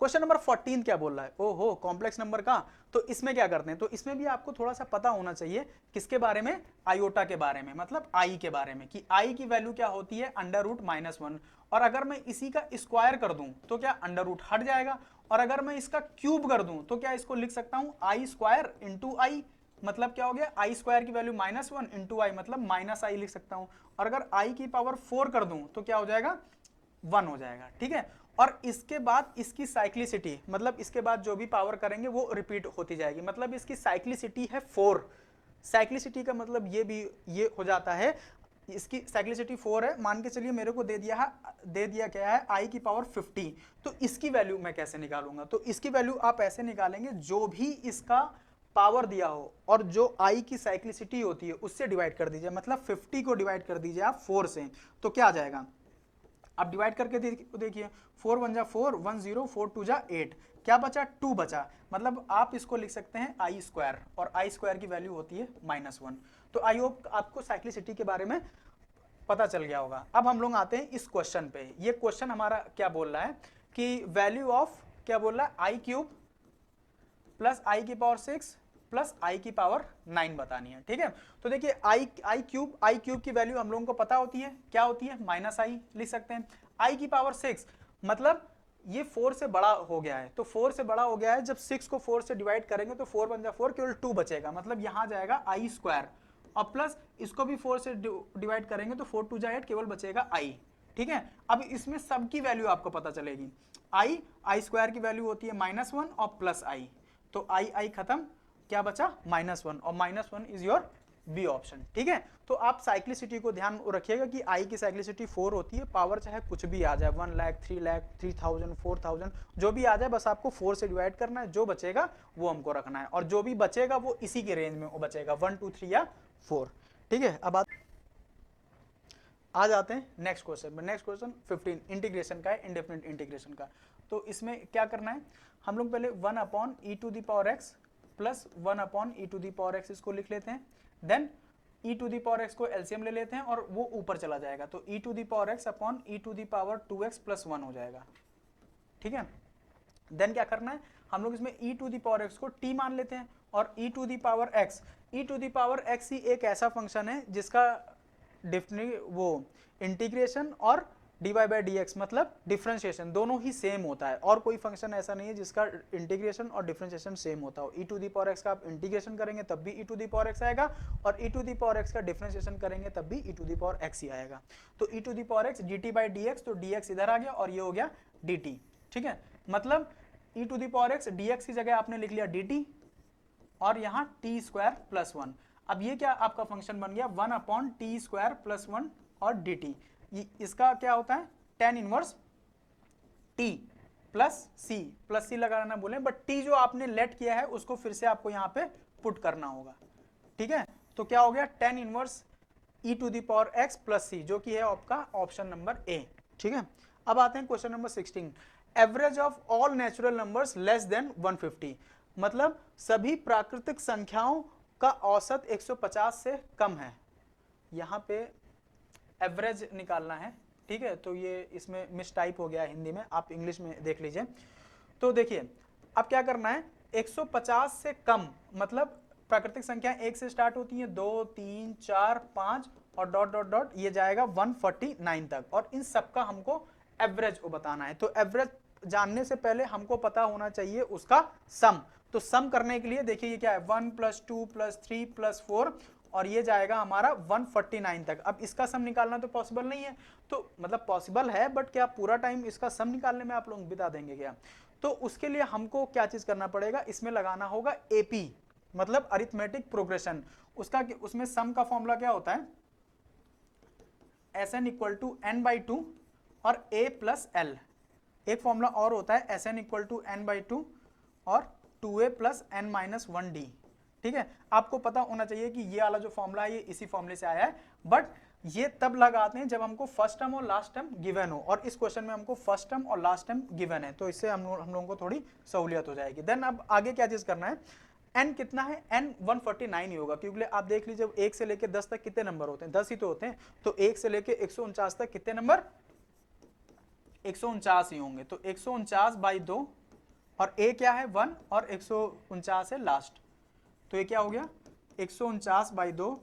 क्वेश्चन नंबर 14 क्या बोल रहा है, ओहो कॉम्प्लेक्स नंबर का। तो इसमें क्या करते हैं, तो इसमें भी आपको थोड़ा सा पता होना चाहिए, किसके बारे में, आयोटा के बारे में, मतलब आई के बारे में, कि आई की वैल्यू क्या होती है, √-1, और अगर मैं इसी का स्क्वायर कर दूं तो क्या √ हट जाएगा, और अगर मैं इसका क्यूब कर दूं तो क्या इसको लिख सकता हूं i² इंटू आई, मतलब क्या हो गया, i² की वैल्यू -1 इंटू आई, मतलब -i लिख सकता हूं, और अगर i की पावर 4 कर दूं तो क्या हो जाएगा, 1 हो जाएगा, ठीक है। और इसके बाद इसकी साइक्लिसिटी, मतलब इसके बाद जो भी पावर करेंगे वो रिपीट होती जाएगी, मतलब इसकी साइक्लिसिटी है 4। साइक्लिसिटी का मतलब ये हो जाता है, इसकी साइक्लिसिटी 4 है, मान के चलिए मेरे को दे दिया क्या है, i की पावर 50, तो इसकी वैल्यू मैं कैसे निकालूंगा, तो इसकी वैल्यू आप ऐसे निकालेंगे, जो भी इसका पावर दिया हो और जो i की साइक्लिसिटी होती है उससे डिवाइड कर दीजिए, मतलब 50 को डिवाइड कर दीजिए आप 4 से, तो क्या आ जाएगा, आप डिवाइड करके देखिए, 4 × 1 = 4, 1 0, 4 × 2 = 8, क्या बचा, 2 बचा, मतलब आप इसको लिख सकते हैं i², और i² की वैल्यू होती है -1। तो आई होप आपको साइक्लिसिटी के बारे में पता चल गया होगा। अब हम लोग आते हैं इस क्वेश्चन पे, ये क्वेश्चन हमारा क्या बोल रहा है कि वैल्यू ऑफ, क्या बोल रहा है, i³ + i की पावर 6 + i की पावर 9 बतानी है, ठीक है। तो देखिए i³ की वैल्यू हम लोगों को पता होती है, क्या होती है, -i लिख सकते हैं। i की पावर 6 मतलब ये 4 से बड़ा हो गया है, तो 4 से बड़ा हो गया है, जब 6 को 4 से डिवाइड करेंगे तो 4 × 4 केवल 2 बचेगा, मतलब यहाँ जाएगा i², और प्लस इसको भी 4 से डिवाइड करेंगे तो 4 × 2 = 8, केवल बचेगा i, ठीक है। अब इसमें सबकी वैल्यू आपको पता चलेगी, i² की वैल्यू होती है -1 और +i, तो i खत्म, क्या बचा, -1, और -1 इज योर बी ऑप्शन, ठीक है। तो आप साइक्लिसिटी को ध्यान रखिएगा कि i की साइक्लिसिटी 4 होती है, पावर चाहे कुछ भी आ जाए, 1 लाख, 3 लाख, 3000, 4000, जो भी आ जाए, बस आपको 4 से डिवाइड करना है, जो बचेगा वो हमको रखना है, और जो भी बचेगा वो इसी के रेंज में वो बचेगा, 1 2 3 या 4, ठीक है। अब आ जाते हैं नेक्स्ट क्वेश्चन में। नेक्स्ट क्वेश्चन 15 इंटीग्रेशन का है, इंडेफिनिट इंटीग्रेशन का। तो इसमें क्या करना है, हम लोग पहले 1/e⁴x प्लस 1/e⁴x इसको लिख लेते हैं, देन e⁴x को एलसीएम ले लेते हैं और वो ऊपर चला जाएगा, तो e⁴x अपॉन e⁴2x + 1 हो जाएगा, ठीक है। देन क्या करना है, हम लोग इसमें e⁴x को t मान लेते हैं, और e⁴x ही एक ऐसा फंक्शन है जिसका वो इंटीग्रेशन और dy/dx मतलब डिफरेंशिएशन दोनों ही सेम होता है, और कोई फंक्शन ऐसा नहीं है जिसका इंटीग्रेशन और डिफरेंशिएशन सेम होता हो। e⁴x का आप इंटीग्रेशन करेंगे तब भी e⁴x आएगा, और e⁴x का डिफरेंशिएशन करेंगे तब भी e⁴x ही आएगा। तो e⁴x dt/dx, तो dx इधर आ गया और ये हो गया dt, ठीक है। मतलब e⁴x dx की जगह आपने लिख लिया dt, और यहाँ t² + 1। अब ये क्या आपका फंक्शन बन गया, 1/t² + 1 और dt, इसका क्या होता है, tan इनवर्स t + c लगाना बोले, बट t जो आपने लेट किया है उसको फिर से आपको यहाँ पे पुट करना होगा, ठीक है। तो क्या हो गया, tan इनवर्स e⁴x + c, जो कि है आपका ऑप्शन नंबर ए, ठीक है। अब आते हैं question number 16, average of all natural numbers less than 150, मतलब सभी प्राकृतिक संख्याओं का औसत 150 से कम है, यहाँ पे एवरेज निकालना है, ठीक है। तो ये इसमें मिस टाइप हो गया है हिंदी में, आप इंग्लिश में देख लीजिए। तो देखिए अब क्या करना है, 150 से कम मतलब प्राकृतिक संख्या 1 से स्टार्ट होती है, 2 3 4 5 और डॉट डॉट डॉट ये जाएगा 149 तक, और इन सबका हमको एवरेज को बताना है। तो एवरेज जानने से पहले हमको पता होना चाहिए उसका सम। तो सम करने के लिए देखिए ये क्या है, 1 + 2 + 3 + 4 और ये जाएगा हमारा 149 तक। अब इसका सम निकालना तो पॉसिबल नहीं है, तो मतलब पॉसिबल है बट क्या पूरा टाइम इसका सम निकालने में आप लोग बिता देंगे क्या? तो उसके लिए हमको क्या चीज करना पड़ेगा, इसमें लगाना होगा एपी मतलब अरिथमेटिक प्रोग्रेशन। उसका उसमें सम का फॉर्मूला क्या होता है, Sn = n/2 और a + l। एक फॉर्मूला और होता है Sn = n/2 और 2a + n-1d। ठीक है, आपको पता होना चाहिए कि ये वाला जो फॉर्मूला है ये इसी फॉर्मूले से आया है, बट ये तब लगाते हैं जब हमको फर्स्ट टर्म और लास्ट टर्म गिवन हो, और इस क्वेश्चन में हमको फर्स्ट टर्म और लास्ट टर्म गिवन है, तो इससे हम लोगों को थोड़ी सहूलियत हो जाएगी। देन अब आगे क्या चीज करना है, n कितना है, n 149 ही होगा, क्योंकि आप देख लीजिए 1 से लेके 10 तक कितने नंबर होते हैं, 10 ही तो होते हैं। तो 1 से लेके 149 तक कितने नंबर, 149 ही होंगे। तो 149/2 और a क्या है 1 और 149 है लास्ट, तो ये क्या हो गया 149/2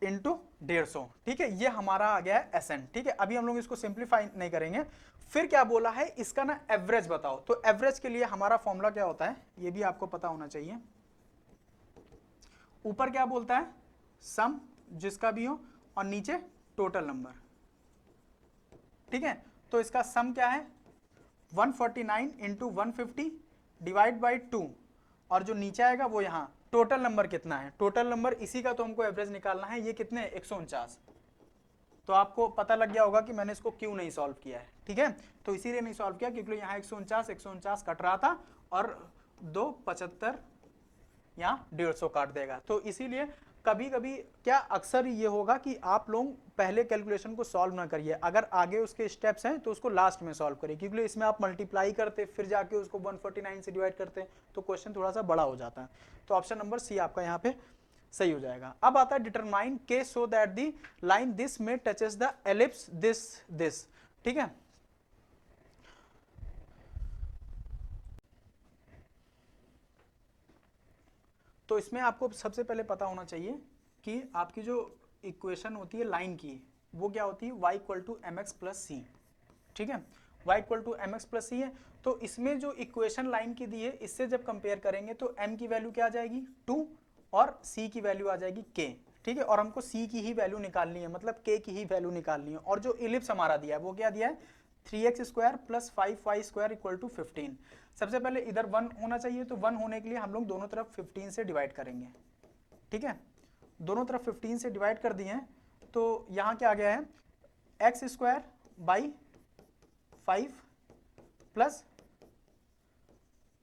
इंटू 150। ठीक है, ये हमारा आ गया है Sn। ठीक है, अभी हम लोग इसको सिंप्लीफाई नहीं करेंगे। फिर क्या बोला है, इसका ना एवरेज बताओ। तो एवरेज के लिए हमारा फॉर्मूला क्या होता है, ये भी आपको पता होना चाहिए। ऊपर क्या बोलता है, सम जिसका भी हो, और नीचे टोटल नंबर। ठीक है, तो इसका सम क्या है 149 × 150 डिवाइड बाई 2, और जो नीचे आएगा वो यहाँ टोटल नंबर कितना है, टोटल नंबर इसी का तो हमको एवरेज निकालना है। ये कितने 149। तो आपको पता लग गया होगा कि मैंने इसको क्यों नहीं सॉल्व किया है। ठीक है, तो इसीलिए नहीं सॉल्व किया क्योंकि यहाँ 149 कट रहा था और 275 यहाँ 150 काट देगा। तो इसीलिए कभी कभी क्या अक्सर ये होगा कि आप लोग पहले कैलकुलेशन को सॉल्व ना करिए, अगर आगे उसके स्टेप्स हैं तो उसको लास्ट में सॉल्व करिए, क्योंकि इसमें आप मल्टीप्लाई करते फिर जाके उसको 149 से डिवाइड करते तो क्वेश्चन थोड़ा सा बड़ा हो जाता है। तो ऑप्शन नंबर सी आपका यहाँ पे सही हो जाएगा। अब आता है डिटरमाइन के so that the line this में टचेस द एलिप्स दिस। ठीक है, तो इसमें आपको सबसे पहले पता होना चाहिए कि आपकी जो इक्वेशन होती है लाइन की, वो क्या होती है y = mx + c। ठीक है, y = mx + c है। तो इसमें जो इक्वेशन लाइन की दी है, इससे जब कंपेयर करेंगे तो m की वैल्यू क्या आ जाएगी 2 और c की वैल्यू आ जाएगी k। ठीक है, और हमको c की ही वैल्यू निकालनी है, मतलब k की ही वैल्यू निकालनी है। और जो इलिप्स हमारा दिया है वो क्या दिया है 3x² + 5y² = 15। सबसे पहले इधर 1 होना चाहिए, तो 1 होने के लिए हम लोग दोनों तरफ 15 से डिवाइड करेंगे। ठीक है, दोनों तरफ 15 से डिवाइड कर दिए हैं, तो यहाँ क्या आ गया है x² / 5 +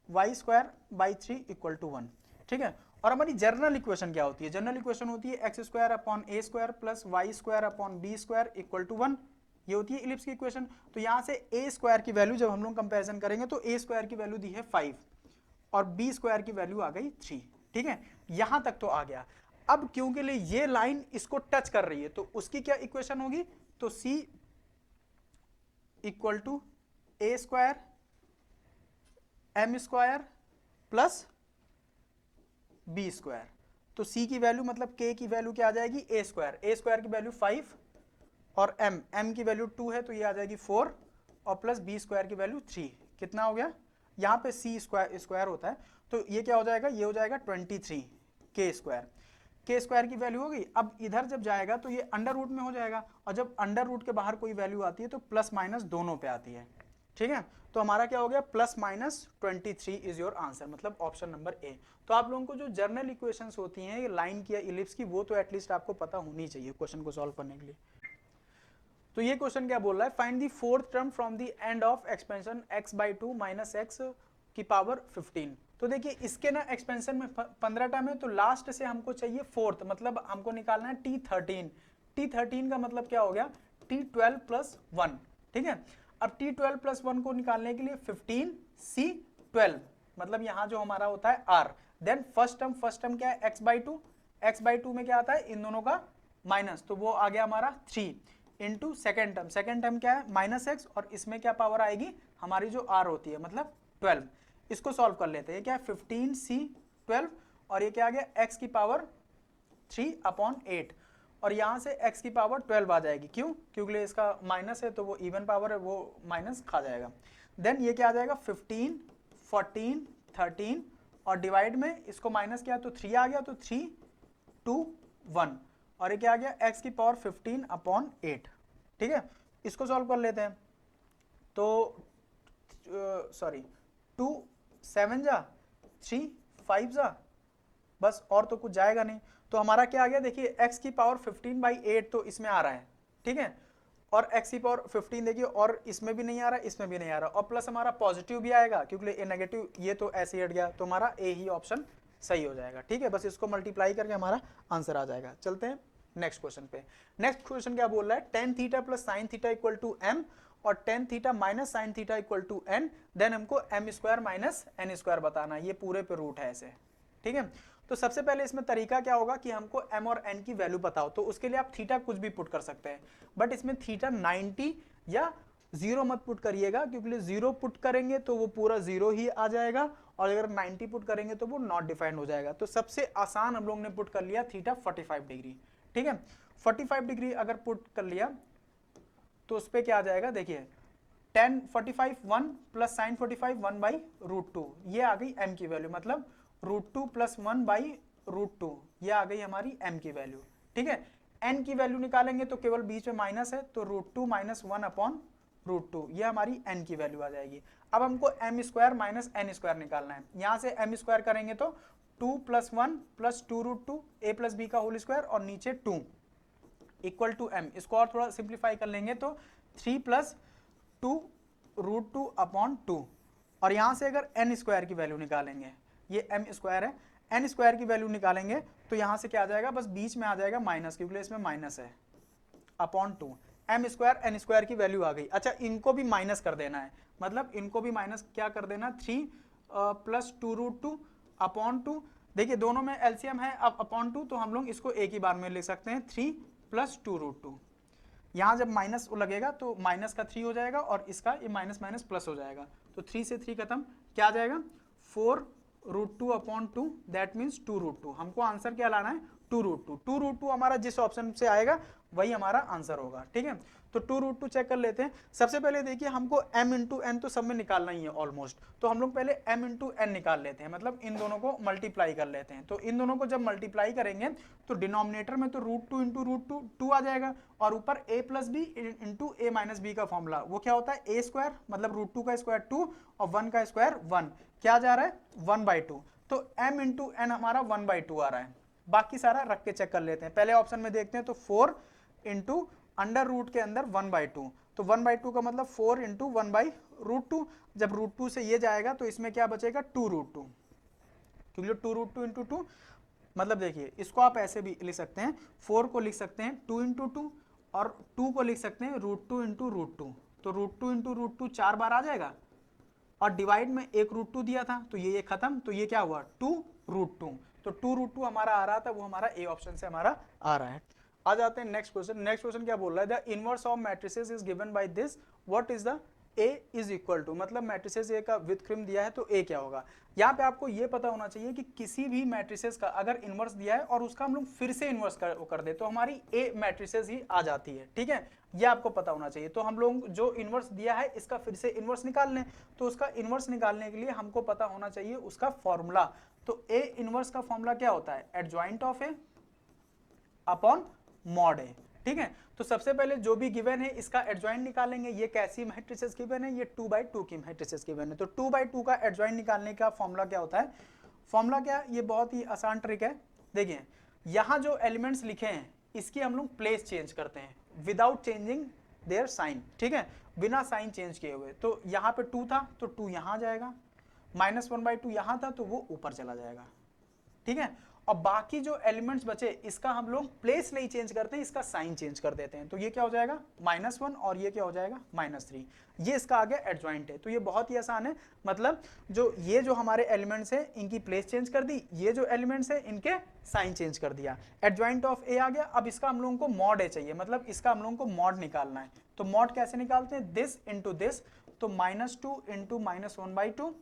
y² / 3 = 1। ठीक है, और हमारी जनरल इक्वेशन क्या होती है, जनरल इक्वेशन होती है x² / a² + y² / b² = 1। ये होती है इलिप्स की इक्वेशन। तो यहाँ से a² की वैल्यू जब हम लोग कंपैरिजन करेंगे तो a² की वैल्यू दी है 5 और b² की वैल्यू आ गई 3। ठीक है, यहां तक तो आ गया। अब क्योंकि लिए ये लाइन इसको टच कर रही है तो उसकी क्या इक्वेशन होगी, तो c = a² m² + b²। तो c की वैल्यू मतलब k की वैल्यू क्या आ जाएगी a² की वैल्यू 5 और m की वैल्यू 2 है तो ये आ जाएगी 4 और प्लस b² की वैल्यू 3। कितना हो गया, यहाँ पे c स्क्वायर होता है तो ये क्या हो जाएगा, ये हो जाएगा 23 k² की वैल्यू हो गई। अब इधर जब जाएगा तो ये अंडर रूट में हो जाएगा, और जब अंडर रूट के बाहर कोई वैल्यू आती है तो प्लस माइनस दोनों पे आती है। ठीक है, तो हमारा क्या हो गया +-23 इज योर आंसर, मतलब ऑप्शन नंबर ए। तो आप लोगों को जो जर्नल इक्वेशंस होती हैं लाइन की या इलिप्स की, वो तो एटलीस्ट आपको पता होनी चाहिए क्वेश्चन को सॉल्व करने के लिए। तो ये क्वेश्चन क्या बोल रहा है, find the fourth term from the end of expansion x/2 - x⁻⁻15। तो देखिए इसके ना एक्सपेंशन में 15 टर्म है, तो लास्ट से हमको चाहिए फोर्थ, मतलब हमको निकालना है t13। t13 का मतलब क्या हो गया t12 + 1। ठीक है, अब t12 + 1 को निकालने के लिए 15 c 12, मतलब यहाँ जो हमारा होता है r, देन फर्स्ट टर्म क्या है, x/2, x/2 में क्या आता है, इन दोनों का माइनस, तो वो आ गया हमारा 3 इंटू सेकेंड टर्म क्या है -x, और इसमें क्या पावर आएगी हमारी जो r होती है मतलब 12। इसको सॉल्व कर लेते हैं, क्या है 15c12, और ये क्या आ गया x की पावर 3/8, और यहाँ से x की पावर 12 आ जाएगी, क्यों, क्योंकि इसका माइनस है तो वो इवन पावर है, वो माइनस खा जाएगा। देन ये क्या आ जाएगा 15, 14, 13, और डिवाइड में इसको माइनस किया तो 3 आ गया, तो 3, 2, 1, और ये क्या आ गया x की पावर 15/8। ठीक है, इसको सॉल्व कर लेते हैं, तो सॉरी 2 7 जा 3 5 जा, बस और तो कुछ जाएगा नहीं, तो हमारा क्या आ गया, देखिए x की पावर 15/8 तो इसमें आ रहा है, ठीक है, और x की पावर 15 देखिए, और इसमें भी नहीं आ रहा, इसमें भी नहीं आ रहा, और प्लस हमारा पॉजिटिव भी आएगा क्योंकि ये नेगेटिव, ये तो ऐसे ही हट गया, तो हमारा ए ही ऑप्शन सही हो जाएगा। ठीक है, बस इसको मल्टीप्लाई करके हमारा आंसर आ जाएगा। चलते हैं नेक्स्ट क्वेश्चन पे। नेक्स्ट क्वेश्चन क्या बोल रहा है, tan theta plus sine theta equal to m और tan theta minus sine theta equal to n, then हमको m² माइनस n² बताना है, ये पूरे पे रूट है ऐसे। ठीक है, तो सबसे पहले इसमें तरीका क्या होगा कि हमको m और n की वैल्यू बताओ, तो उसके लिए आप थीटा कुछ भी पुट कर सकते हैं, बट इसमें थीटा 90 या 0 मत पुट करिएगा, क्योंकि 0 पुट करेंगे तो वो पूरा 0 ही आ जाएगा, और अगर 90 पुट करेंगे तो वो नॉट डिफाइंड हो जाएगा। तो सबसे आसान हम लोग ने पुट कर लिया थीटा 45 डिग्री। ठीक है, 45 डिग्री अगर पुट कर लिया तो उस पर क्या आ जाएगा, देखिए tan 45 1 प्लस साइन 45 1/√2, ये आ गई m की वैल्यू, मतलब √2 प्लस 1/√2, ये आ गई हमारी m की वैल्यू। ठीक है, n की वैल्यू निकालेंगे तो केवल बीच में माइनस है, तो √2 माइनस 1/√2, ये हमारी n की वैल्यू आ जाएगी। अब हमको m² माइनस n² निकालना है, यहाँ से m² करेंगे तो 2 plus 1 plus 2√2 a plus b का होल स्क्वायर, और नीचे 2 इक्वल टू m, इसको और थोड़ा सिंप्लीफाई कर लेंगे तो 3 प्लस 2√2/2, और यहाँ से अगर n² की वैल्यू निकालेंगे, ये m² है, n² की वैल्यू निकालेंगे तो यहाँ से क्या आ जाएगा, बस बीच में आ जाएगा माइनस, क्योंकि इसमें माइनस है, /2, m² n² की वैल्यू आ गई। अच्छा, इनको भी माइनस कर देना है, मतलब इनको भी माइनस क्या कर देना, 3 प्लस 2√2/2, देखिए दोनों में एलसीएम है, अब /2 तो हम लोग इसको एक ही बार में लिख सकते हैं, 3 प्लस 2√2, यहाँ जब माइनस लगेगा तो माइनस का 3 हो जाएगा, और इसका ये माइनस माइनस प्लस हो जाएगा, तो 3 से 3 खत्म, क्या आ जाएगा 4√2/2, दैट मीन्स 2√2। हमको आंसर क्या लाना है, 2√2। 2√2 हमारा जिस ऑप्शन से आएगा वही हमारा आंसर होगा। ठीक है, तो 2√2 चेक कर लेते हैं। सबसे पहले देखिए हमको m इंटू n तो सब में निकालना ही है ऑलमोस्ट, तो हम लोग पहले m इंटू n निकाल लेते हैं, मतलब इन दोनों को मल्टीप्लाई कर लेते हैं। तो इन दोनों को जब मल्टीप्लाई करेंगे तो डिनोमिनेटर में तो √2 इंटू √2 2 आ जाएगा, और ऊपर a plus B into a minus B का फॉर्मूला, वो क्या होता है a², मतलब √2 का स्क्वायर 2 और 1 का स्क्वायर 1, क्या जा रहा है 1/2, तो m इंटू n हमारा 1/2 आ रहा है। बाकी सारा रख के चेक कर लेते हैं। पहले ऑप्शन में देखते हैं, तो 4 इंटू अंडर रूट के अंदर 1/2, तो 1/2 का मतलब 4 इंटू 1/√2, जब √2 से ये जाएगा तो इसमें क्या बचेगा 2√2, क्योंकि 2√2 इंटू 2, मतलब देखिए इसको आप ऐसे भी लिख सकते हैं, 4 को लिख सकते हैं 2 इंटू 2, और 2 को लिख सकते हैं √2 इंटू √2, तो √2 इंटू √2 4 बार आ जाएगा, और डिवाइड में एक √2 दिया था तो ये खत्म, तो ये क्या हुआ 2√2, तो 2√2 हमारा आ रहा था, वो हमारा ए ऑप्शन से हमारा आ रहा है। आ जाते हैं नेक्स्ट क्वेश्चन। नेक्स्ट क्वेश्चन क्या बोल रहा है, the inverse of matrices is given by this, what is the a is equal to, मतलब मैट्रिसेस a का विथ क्रिम दिया है तो a क्या होगा। यहाँ पे आपको ये पता होना चाहिए कि किसी भी मैट्रिसेस का अगर इनवर्स दिया है और उसका हम लोग फिर से इनवर्स कर दे तो हमारी a मैट्रिसेस ही आ जाती है। ठीक है, ये आपको पता होना चाहिए। तो हम लोग जो इनवर्स दिया है इसका फिर से इनवर्स निकाल लें, तो उसका इनवर्स निकालने के लिए हमको पता होना चाहिए उसका फॉर्मूला। तो a इनवर्स का फॉर्मूला क्या होता है, adjoint of a upon mod a। ठीक है, तो सबसे पहले जो भी गिवन है इसका एडजॉइंट निकालेंगे। ये कैसी मैट्रिसेस गिवन है, ये 2/2 की मैट्रिसेस गिवन है, तो 2/2 का एडजॉइंट निकालने का फॉर्मूला क्या होता है, फॉर्मूला क्या, ये बहुत ही आसान ट्रिक है। देखिए यहाँ जो एलिमेंट्स लिखे हैं इसकी हम लोग प्लेस चेंज करते हैं विदाउट चेंजिंग देयर साइन। ठीक है, बिना साइन चेंज किए हुए, तो यहाँ पे 2 था तो 2 यहाँ आ जाएगा, -1/2 यहाँ था तो वो ऊपर चला जाएगा। ठीक है, और बाकी जो एलिमेंट्स बचे इसका हम लोग प्लेस नहीं चेंज करते हैं, इसका साइन चेंज कर देते हैं। तो ये क्या हो जाएगा -1 और ये क्या हो जाएगा -3। ये इसका आगे एडजॉइंट है। तो ये बहुत ही आसान है, मतलब ये जो हमारे एलिमेंट्स है इनकी प्लेस चेंज कर दी, ये जो एलिमेंट्स है इनके साइन चेंज कर दिया, एडजॉइंट ऑफ ए आ गया। अब इसका हम लोगों को मॉड ए चाहिए, मतलब इसका हम लोगों को मॉड निकालना है। तो मॉड कैसे निकालते हैं, दिस इंटू दिस, तो -2 into -1/2,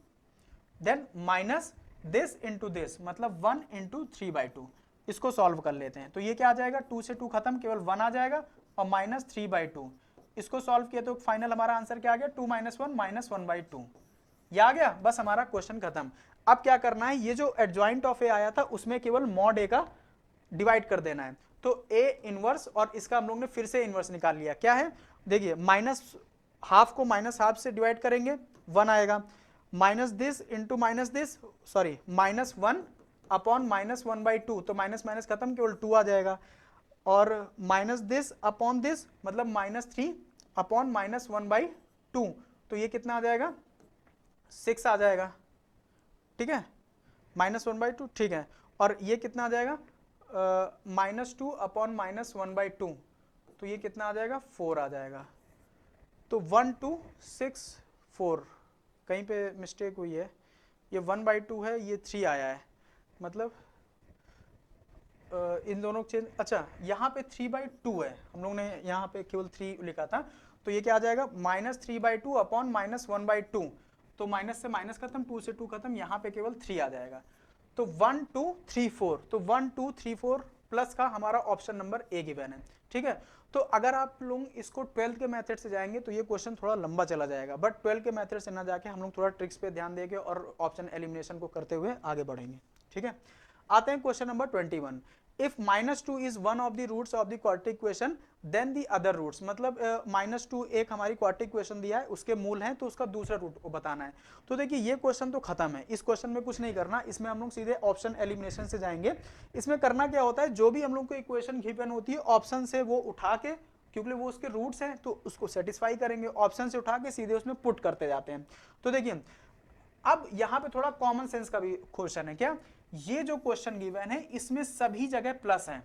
then minus this into this, मतलब 1 इंटू 3/2। इसको सॉल्व कर लेते हैं। तो ये क्या आ जाएगा, 2 से 2 खत्म, केवल 1 आ जाएगा और -3/2। इसको सॉल्व किया तो फाइनल हमारा आंसर क्या आ गया, 2 - 1 -1/2। ये आ गया, बस हमारा क्वेश्चन खत्म। अब क्या करना है, ये जो एडजॉइंट ऑफ ए आया था उसमें केवल मॉड ए का डिवाइड कर देना है। तो ए इनवर्स, और इसका हम लोग ने फिर से इनवर्स निकाल लिया। क्या है, देखिए -½ को -½ से डिवाइड करेंगे, 1 आएगा, minus this into minus this, sorry -1 upon -1/2, तो माइनस माइनस खत्म, केवल 2 आ जाएगा, और माइनस दिस अपॉन दिस, मतलब -3 अपॉन -1/2, तो ये कितना आ जाएगा, 6 आ जाएगा, ठीक है, -1/2, ठीक है। और ये कितना आ जाएगा, -2 अपॉन -1/2, तो ये कितना आ जाएगा, 4 आ जाएगा। तो 1 2 6 4, कहीं पे मिस्टेक हुई है, ये 1/2 है, ये 3 आया है, मतलब इन दोनों चेंज, अच्छा यहाँ पे 3/2 है, हम लोग ने यहाँ पे केवल 3 लिखा था। तो ये क्या आ जाएगा, -3/2 अपॉन -1/2, तो माइनस से माइनस खत्म, 2 से 2 खत्म, यहाँ पे केवल 3 आ जाएगा। तो 1 2 3 4, तो 1 2 3 4 प्लस का हमारा ऑप्शन नंबर ए गिवन है, ठीक है। तो अगर आप लोग इसको 12th के मेथड से जाएंगे तो ये क्वेश्चन थोड़ा लंबा चला जाएगा, बट 12th के मेथड से ना जाके हम लोग थोड़ा ट्रिक्स पे ध्यान देंगे और ऑप्शन एलिमिनेशन को करते हुए आगे बढ़ेंगे, ठीक है। आते हैं question number 21। If -2 is one of the roots of the quadratic equation then the other roots, मतलब -2 एक हमारी क्वाड्रेटिक इक्वेशन दिया है, उसके मूल हैं, तो उसका दूसरा रूट को बताना है। तो देखिए ये क्वेश्चन तो खत्म है, इस क्वेश्चन में कुछ नहीं करना, इसमें हम लोग सीधे ऑप्शन एलिमिनेशन से जाएंगे। इसमें करना क्या होता है, जो भी हम लोग को इक्वेशन गिवन होती है ऑप्शन से वो उठा के, क्योंकि वो उसके रूट्स हैं तो उसको सेटिस्फाई करेंगे, ऑप्शन से उठा के सीधे उसमें पुट करते जाते हैं। तो देखिए अब यहां पे थोड़ा कॉमन सेंस का भी क्वेश्चन है, क्या ये जो क्वेश्चन गिवन है इसमें सभी जगह प्लस हैं,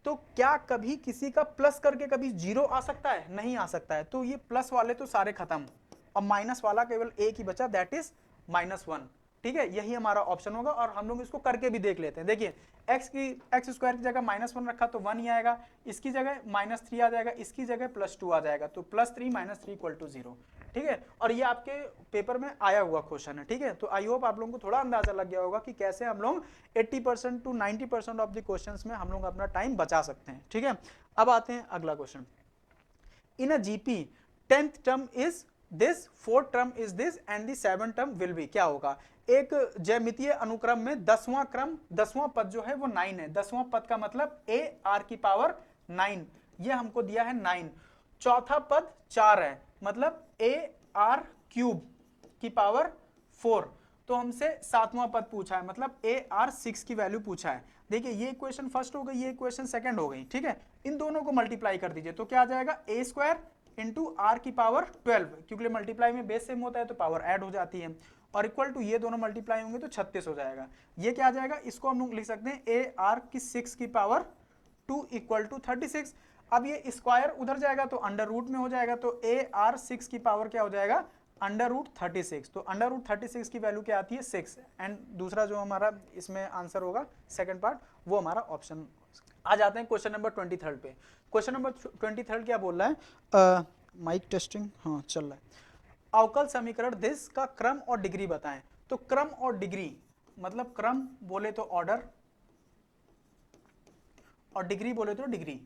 तो क्या कभी किसी का प्लस करके कभी 0 आ सकता है, नहीं आ सकता है। तो ये प्लस वाले तो सारे खत्म, और माइनस वाला केवल एक ही बचा, दैट इज -1, ठीक है, यही हमारा ऑप्शन होगा। और हम लोग इसको करके भी देख लेते हैं। देखिए x स्क्वायर की जगह -1 रखा तो 1 ही आएगा, इसकी जगह -3 आ जाएगा, इसकी जगह +2 आ जाएगा, तो +3 - 3 = 0, ठीक है। और ये आपके पेपर में आया हुआ क्वेश्चन है, ठीक है। तो आई होप आप लोगों को थोड़ा अंदाजा लग गया होगा कि कैसे हम लोग 80% to 90% ऑफ द क्वेश्चंस में हम लोग अपना टाइम बचा सकते हैं, ठीक है। अब आते हैं अगला question. In a GP 10th term is this, 4th term is this and the 7th term will be, क्या होगा। एक ज्यामितीय अनुक्रम में 10वां क्रम, 10वां पद जो है वो 9 है, 10वां पद का मतलब AR⁴ 9, ये हमको दिया है 9। चौथा पद 4 है, मतलब AR⁴ तो हमसे 7वां पद पूछा है, मतलब AR6 की वैल्यू पूछा है। देखिए ये इक्वेशन फर्स्ट हो गई, ये इक्वेशन सेकंड हो गई, ठीक है। इन दोनों को मल्टीप्लाई कर दीजिए तो क्या आ जाएगा, A² इंटू R⁴12, क्योंकि मल्टीप्लाई में बेस सेम होता है तो पावर ऐड हो जाती है, और इक्वल टू ये दोनों मल्टीप्लाई होंगे तो 36 हो जाएगा। ये क्या आ जाएगा, इसको हम लोग लिख सकते हैं AR⁴2 = 36। अब ये स्क्वायर उधर जाएगा तो अंडर रूट में हो जाएगा, तो AR6 की पावर क्या हो जाएगा, √36। तो √36 की वैल्यू क्या आती है, 6, एंड दूसरा जो हमारा इसमें आंसर होगा सेकंड पार्ट, वो हमारा ऑप्शन। आ जाते हैं क्वेश्चन नंबर 23 पे। क्वेश्चन नंबर 23 क्या बोल रहा है, माइक टेस्टिंग, हाँ चल रहा है। अवकल समीकरण दिस का क्रम और डिग्री बताएं। तो क्रम और डिग्री, मतलब क्रम बोले तो ऑर्डर और डिग्री बोले तो डिग्री,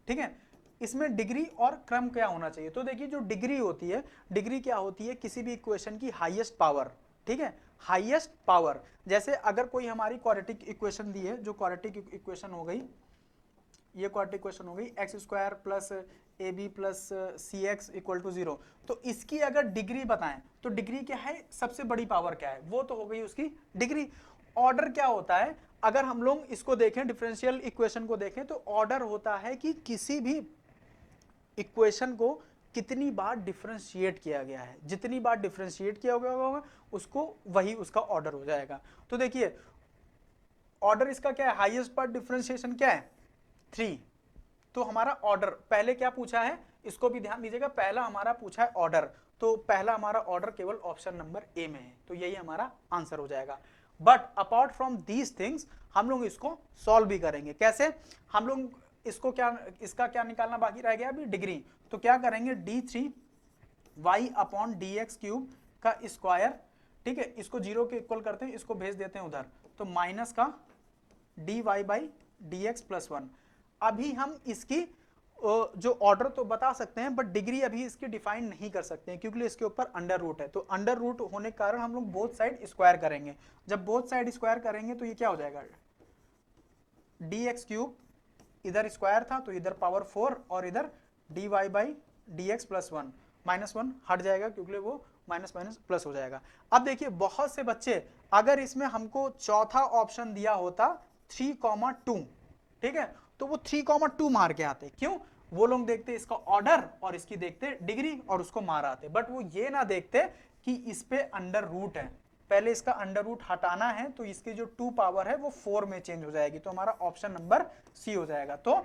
ठीक है। इसमें डिग्री और क्रम क्या होना चाहिए, तो देखिए जो डिग्री होती है, डिग्री क्या होती है, किसी भी इक्वेशन की हाईएस्ट पावर, ठीक है, हाईएस्ट पावर। जैसे अगर कोई हमारी क्वाड्रेटिक इक्वेशन दी है, जो क्वाड्रेटिक इक्वेशन हो गई, ये क्वाड्रेटिक इक्वेशन हो गई x² + AB + CX = 0, तो इसकी अगर डिग्री बताएं तो डिग्री क्या है, सबसे बड़ी पावर क्या है, वो तो हो गई उसकी डिग्री। ऑर्डर क्या होता है, अगर हम लोग इसको देखें, डिफरेंशियल इक्वेशन को देखें, तो ऑर्डर होता है कि किसी भी इक्वेशन को कितनी बार डिफरेंशिएट किया गया है, जितनी बार डिफरेंशिएट किया गया होगा उसको वही उसका ऑर्डर हो जाएगा। तो देखिए ऑर्डर इसका क्या है, हाईएस्ट पर डिफरेंशिएशन क्या है 3। तो हमारा ऑर्डर पहले क्या पूछा है, इसको भी ध्यान दीजिएगा, पहला हमारा पूछा है ऑर्डर, तो पहला हमारा ऑर्डर केवल ऑप्शन नंबर ए में है, तो यही हमारा आंसर हो जाएगा। But apart from these things हम लोग इसको सॉल्व भी करेंगे। कैसे, हम लोग इसको क्या, इसका क्या निकालना बाकी रह गया अभी, डिग्री। तो क्या करेंगे, d3y अपॉन dx³ का स्क्वायर, ठीक है, इसको 0 के इक्वल करते हैं, इसको भेज देते हैं उधर, तो माइनस का dy बाई dx प्लस 1। अभी हम इसकी जो ऑर्डर तो बता सकते हैं, बट डिग्री अभी इसकी डिफाइन नहीं कर सकते हैं, क्योंकि इसके ऊपर अंडर रूट है। तो अंडर रूट होने के कारण हम लोग बोथ साइड स्क्वायर करेंगे। जब बोथ साइड स्क्वायर करेंगे तो ये क्या हो जाएगा, dx³ इधर स्क्वायर था तो इधर पावर 4, और इधर dy बाई dx प्लस 1, -1 हट जाएगा क्योंकि वो माइनस माइनस प्लस हो जाएगा। अब देखिए बहुत से बच्चे, अगर इसमें हमको चौथा ऑप्शन दिया होता 3,2, ठीक है, तो वो 3,2 मार के आते। क्यों, वो लोग देखते इसका ऑर्डर और इसकी देखते डिग्री और उसको मार आते, बट वो ये ना देखते कि इस पे अंडर रूट है, पहले इसका अंडर रूट हटाना है, तो इसकी जो 2 पावर है वो 4 में चेंज हो जाएगी, तो हमारा ऑप्शन नंबर सी हो जाएगा। तो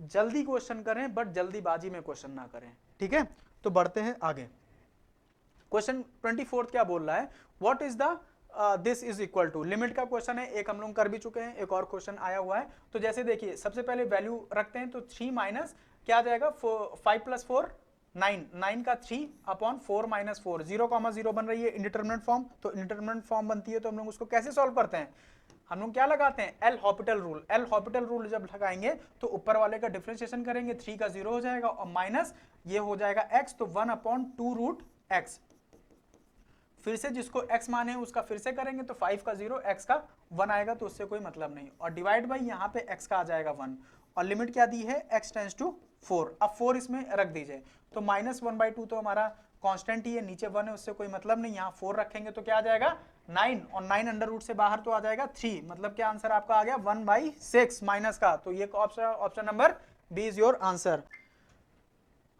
जल्दी क्वेश्चन करें बट जल्दीबाजी में क्वेश्चन ना करें, ठीक है। तो बढ़ते हैं आगे। क्वेश्चन 24 क्या बोल रहा है, what is the this is equal to, limit का क्वेश्चन है, एक हम लोग कर भी चुके हैं, एक और क्वेश्चन आया हुआ है। तो जैसे देखिए सबसे पहले वैल्यू रखते हैं, तो 3 माइनस क्या आ जाएगा, 5 प्लस 4 9, 9 का 3 अपॉन 4 माइनस 4, 0,0 बन रही है इंडिटरमिनेट फॉर्म। तो इंडिटरमिनेट फॉर्म बनती है तो हम लोग उसको कैसे सॉल्व करते हैं, हम लोग क्या लगाते हैं, L Hôpital rule. L Hôpital rule जब लगाएंगे तो ऊपर वाले का डिफरेंशिएशन करेंगे, 3 का 0 हो जाएगा, और माइनस ये हो जाएगा x, तो 1 अपॉन 2 रूट x। फिर से जिसको x माने हैं उसका फिर से करेंगे, तो 5 का 0, x का 1 आएगा, तो उससे कोई मतलब नहीं, और डिवाइड बाई यहाँ पे x का आ जाएगा 1, और लिमिट क्या दी है, x टेंड्स टू 4। अब 4 इसमें रख दीजिए, तो -1/2 तो हमारा कांस्टेंट ही है, नीचे 1 है, उससे कोई मतलब नहीं, यहाँ 4 रखेंगे तो क्या आ जाएगा 9, और 9 अंडर रूट से बाहर तो आ जाएगा 3, मतलब क्या आंसर आपका आ गया 1/6 माइनस का। तो ये option number B is your answer.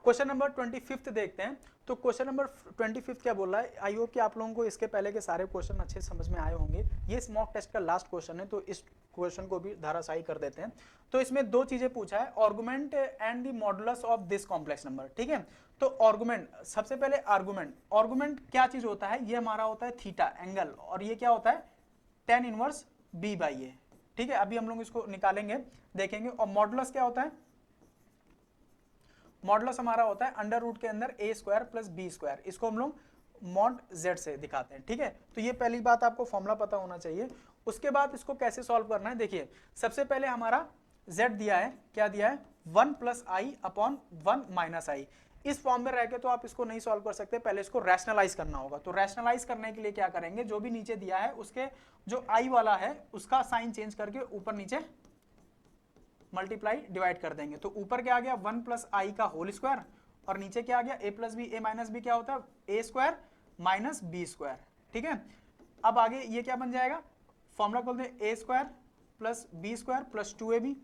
Question number 25 देखते हैं। तो क्वेश्चन नंबर 25 क्या बोल रहा है, आई होप कि आप लोगों को इसके पहले के सारे क्वेश्चन अच्छे समझ में आए होंगे। ये स्मॉक टेस्ट का लास्ट क्वेश्चन है, तो इस क्वेश्चन को भी धाराशायी कर देते हैं। तो इसमें दो चीजें पूछा है, argument and the modulus of this complex number, ठीक है। तो आर्गुमेंट, सबसे पहले आर्गुमेंट, आर्गुमेंट क्या चीज होता है, ये हमारा होता है थीटा एंगल, और ये क्या होता है tan इनवर्स b बाई ए, ठीक है। अभी हम लोग इसको निकालेंगे, देखेंगे। और मॉडुलस क्या होता है, मॉडुलस हमारा होता है अंडर रूट के अंदर a square plus b square, इसको हम लोग मॉड z से दिखाते हैं, ठीक है। तो ये पहली बात आपको फॉर्मूला पता होना चाहिए। उसके बाद इसको कैसे सॉल्व करना है, देखिए सबसे पहले हमारा z दिया है, क्या दिया है 1 प्लस आई अपॉन 1 माइनस आई। इस फॉर्म में रह के तो आप इसको नहीं सॉल्व कर सकते, पहले इसको रैशनलाइज करना होगा। तो रैशनलाइज करने के लिए क्या करेंगे, जो भी नीचे दिया है उसके जो आई वाला है उसका साइन चेंज करके ऊपर नीचे मल्टीप्लाई डिवाइड कर देंगे। तो ऊपर क्या आ गया 1 प्लस आई का होल स्क्वायर, और नीचे क्या आ गया a plus B, A minus B क्या होता है a square minus B square, ठीक है। अब आगे ये क्या बन जाएगा, फॉर्मूला खोलते हैं a square plus B square plus 2ab,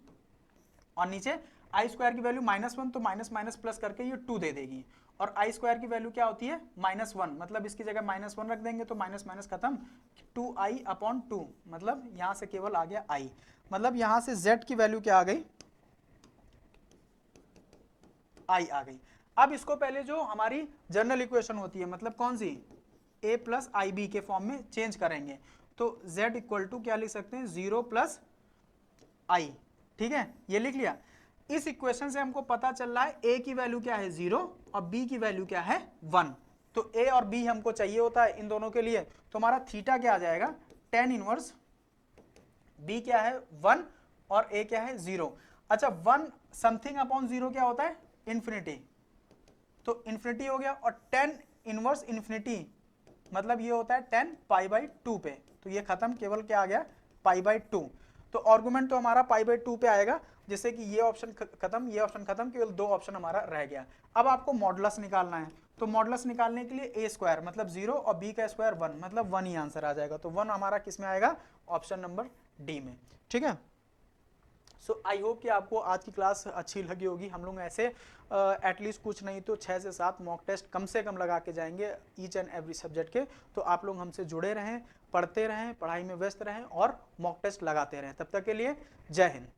और नीचे आई स्क्वायर की वैल्यू -1, तो माइनस माइनस प्लस करके ये 2 दे देगी, और आई स्क्वायर की वैल्यू क्या होती है -1, मतलब इसकी जगह -1 रख देंगे, तो माइनस माइनस खत्म, 2i अपॉन 2, मतलब यहां से केवल आ गया i, मतलब यहां से z की वैल्यू क्या आ गई, i आ गई। अब इसको पहले जो हमारी जनरल इक्वेशन होती है, मतलब कौन सी a प्लस आई बी के फॉर्म में चेंज करेंगे। तो z इक्वल टू क्या लिख सकते हैं 0 प्लस आई, ठीक है, ये लिख लिया। इस इक्वेशन से हमको पता चल रहा है a की वैल्यू क्या है 0 और b की वैल्यू क्या है 1। तो a और b हमको चाहिए होता है इन दोनों के लिए, तो हमारा थीटा क्या आ जाएगा tan इनवर्स b क्या है 1 और a क्या है 0। अच्छा 1 समथिंग अपॉन 0 क्या होता है इन्फिनिटी, तो इन्फिनिटी हो गया, और tan इनवर्स इन्फिनिटी मतलब ये होता है tan पाई बाई 2 पे, तो ये खत्म, केवल क्या आ गया पाई बाई 2। तो आर्गुमेंट तो हमारा पाई बाई 2 पे आएगा, जिससे कि ये ऑप्शन खत्म, ये ऑप्शन खत्म, केवल दो ऑप्शन हमारा रह गया। अब आपको मॉडुलस निकालना है, तो मॉडुलस निकालने के लिए a स्क्वायर मतलब 0 और b का स्क्वायर 1, मतलब 1 ही आंसर आ जाएगा। तो 1 हमारा किस में आएगा, ऑप्शन नंबर डी में, ठीक है। सो आई होप कि आपको आज की क्लास अच्छी लगी होगी। हम लोग ऐसे एटलीस्ट कुछ नहीं तो 6 से 7 मॉक टेस्ट कम से कम लगा के जाएंगे ईच एंड एवरी सब्जेक्ट के। तो आप लोग हमसे जुड़े रहें, पढ़ते रहें, पढ़ाई में व्यस्त रहें और मॉक टेस्ट लगाते रहें। तब तक के लिए जय हिंद।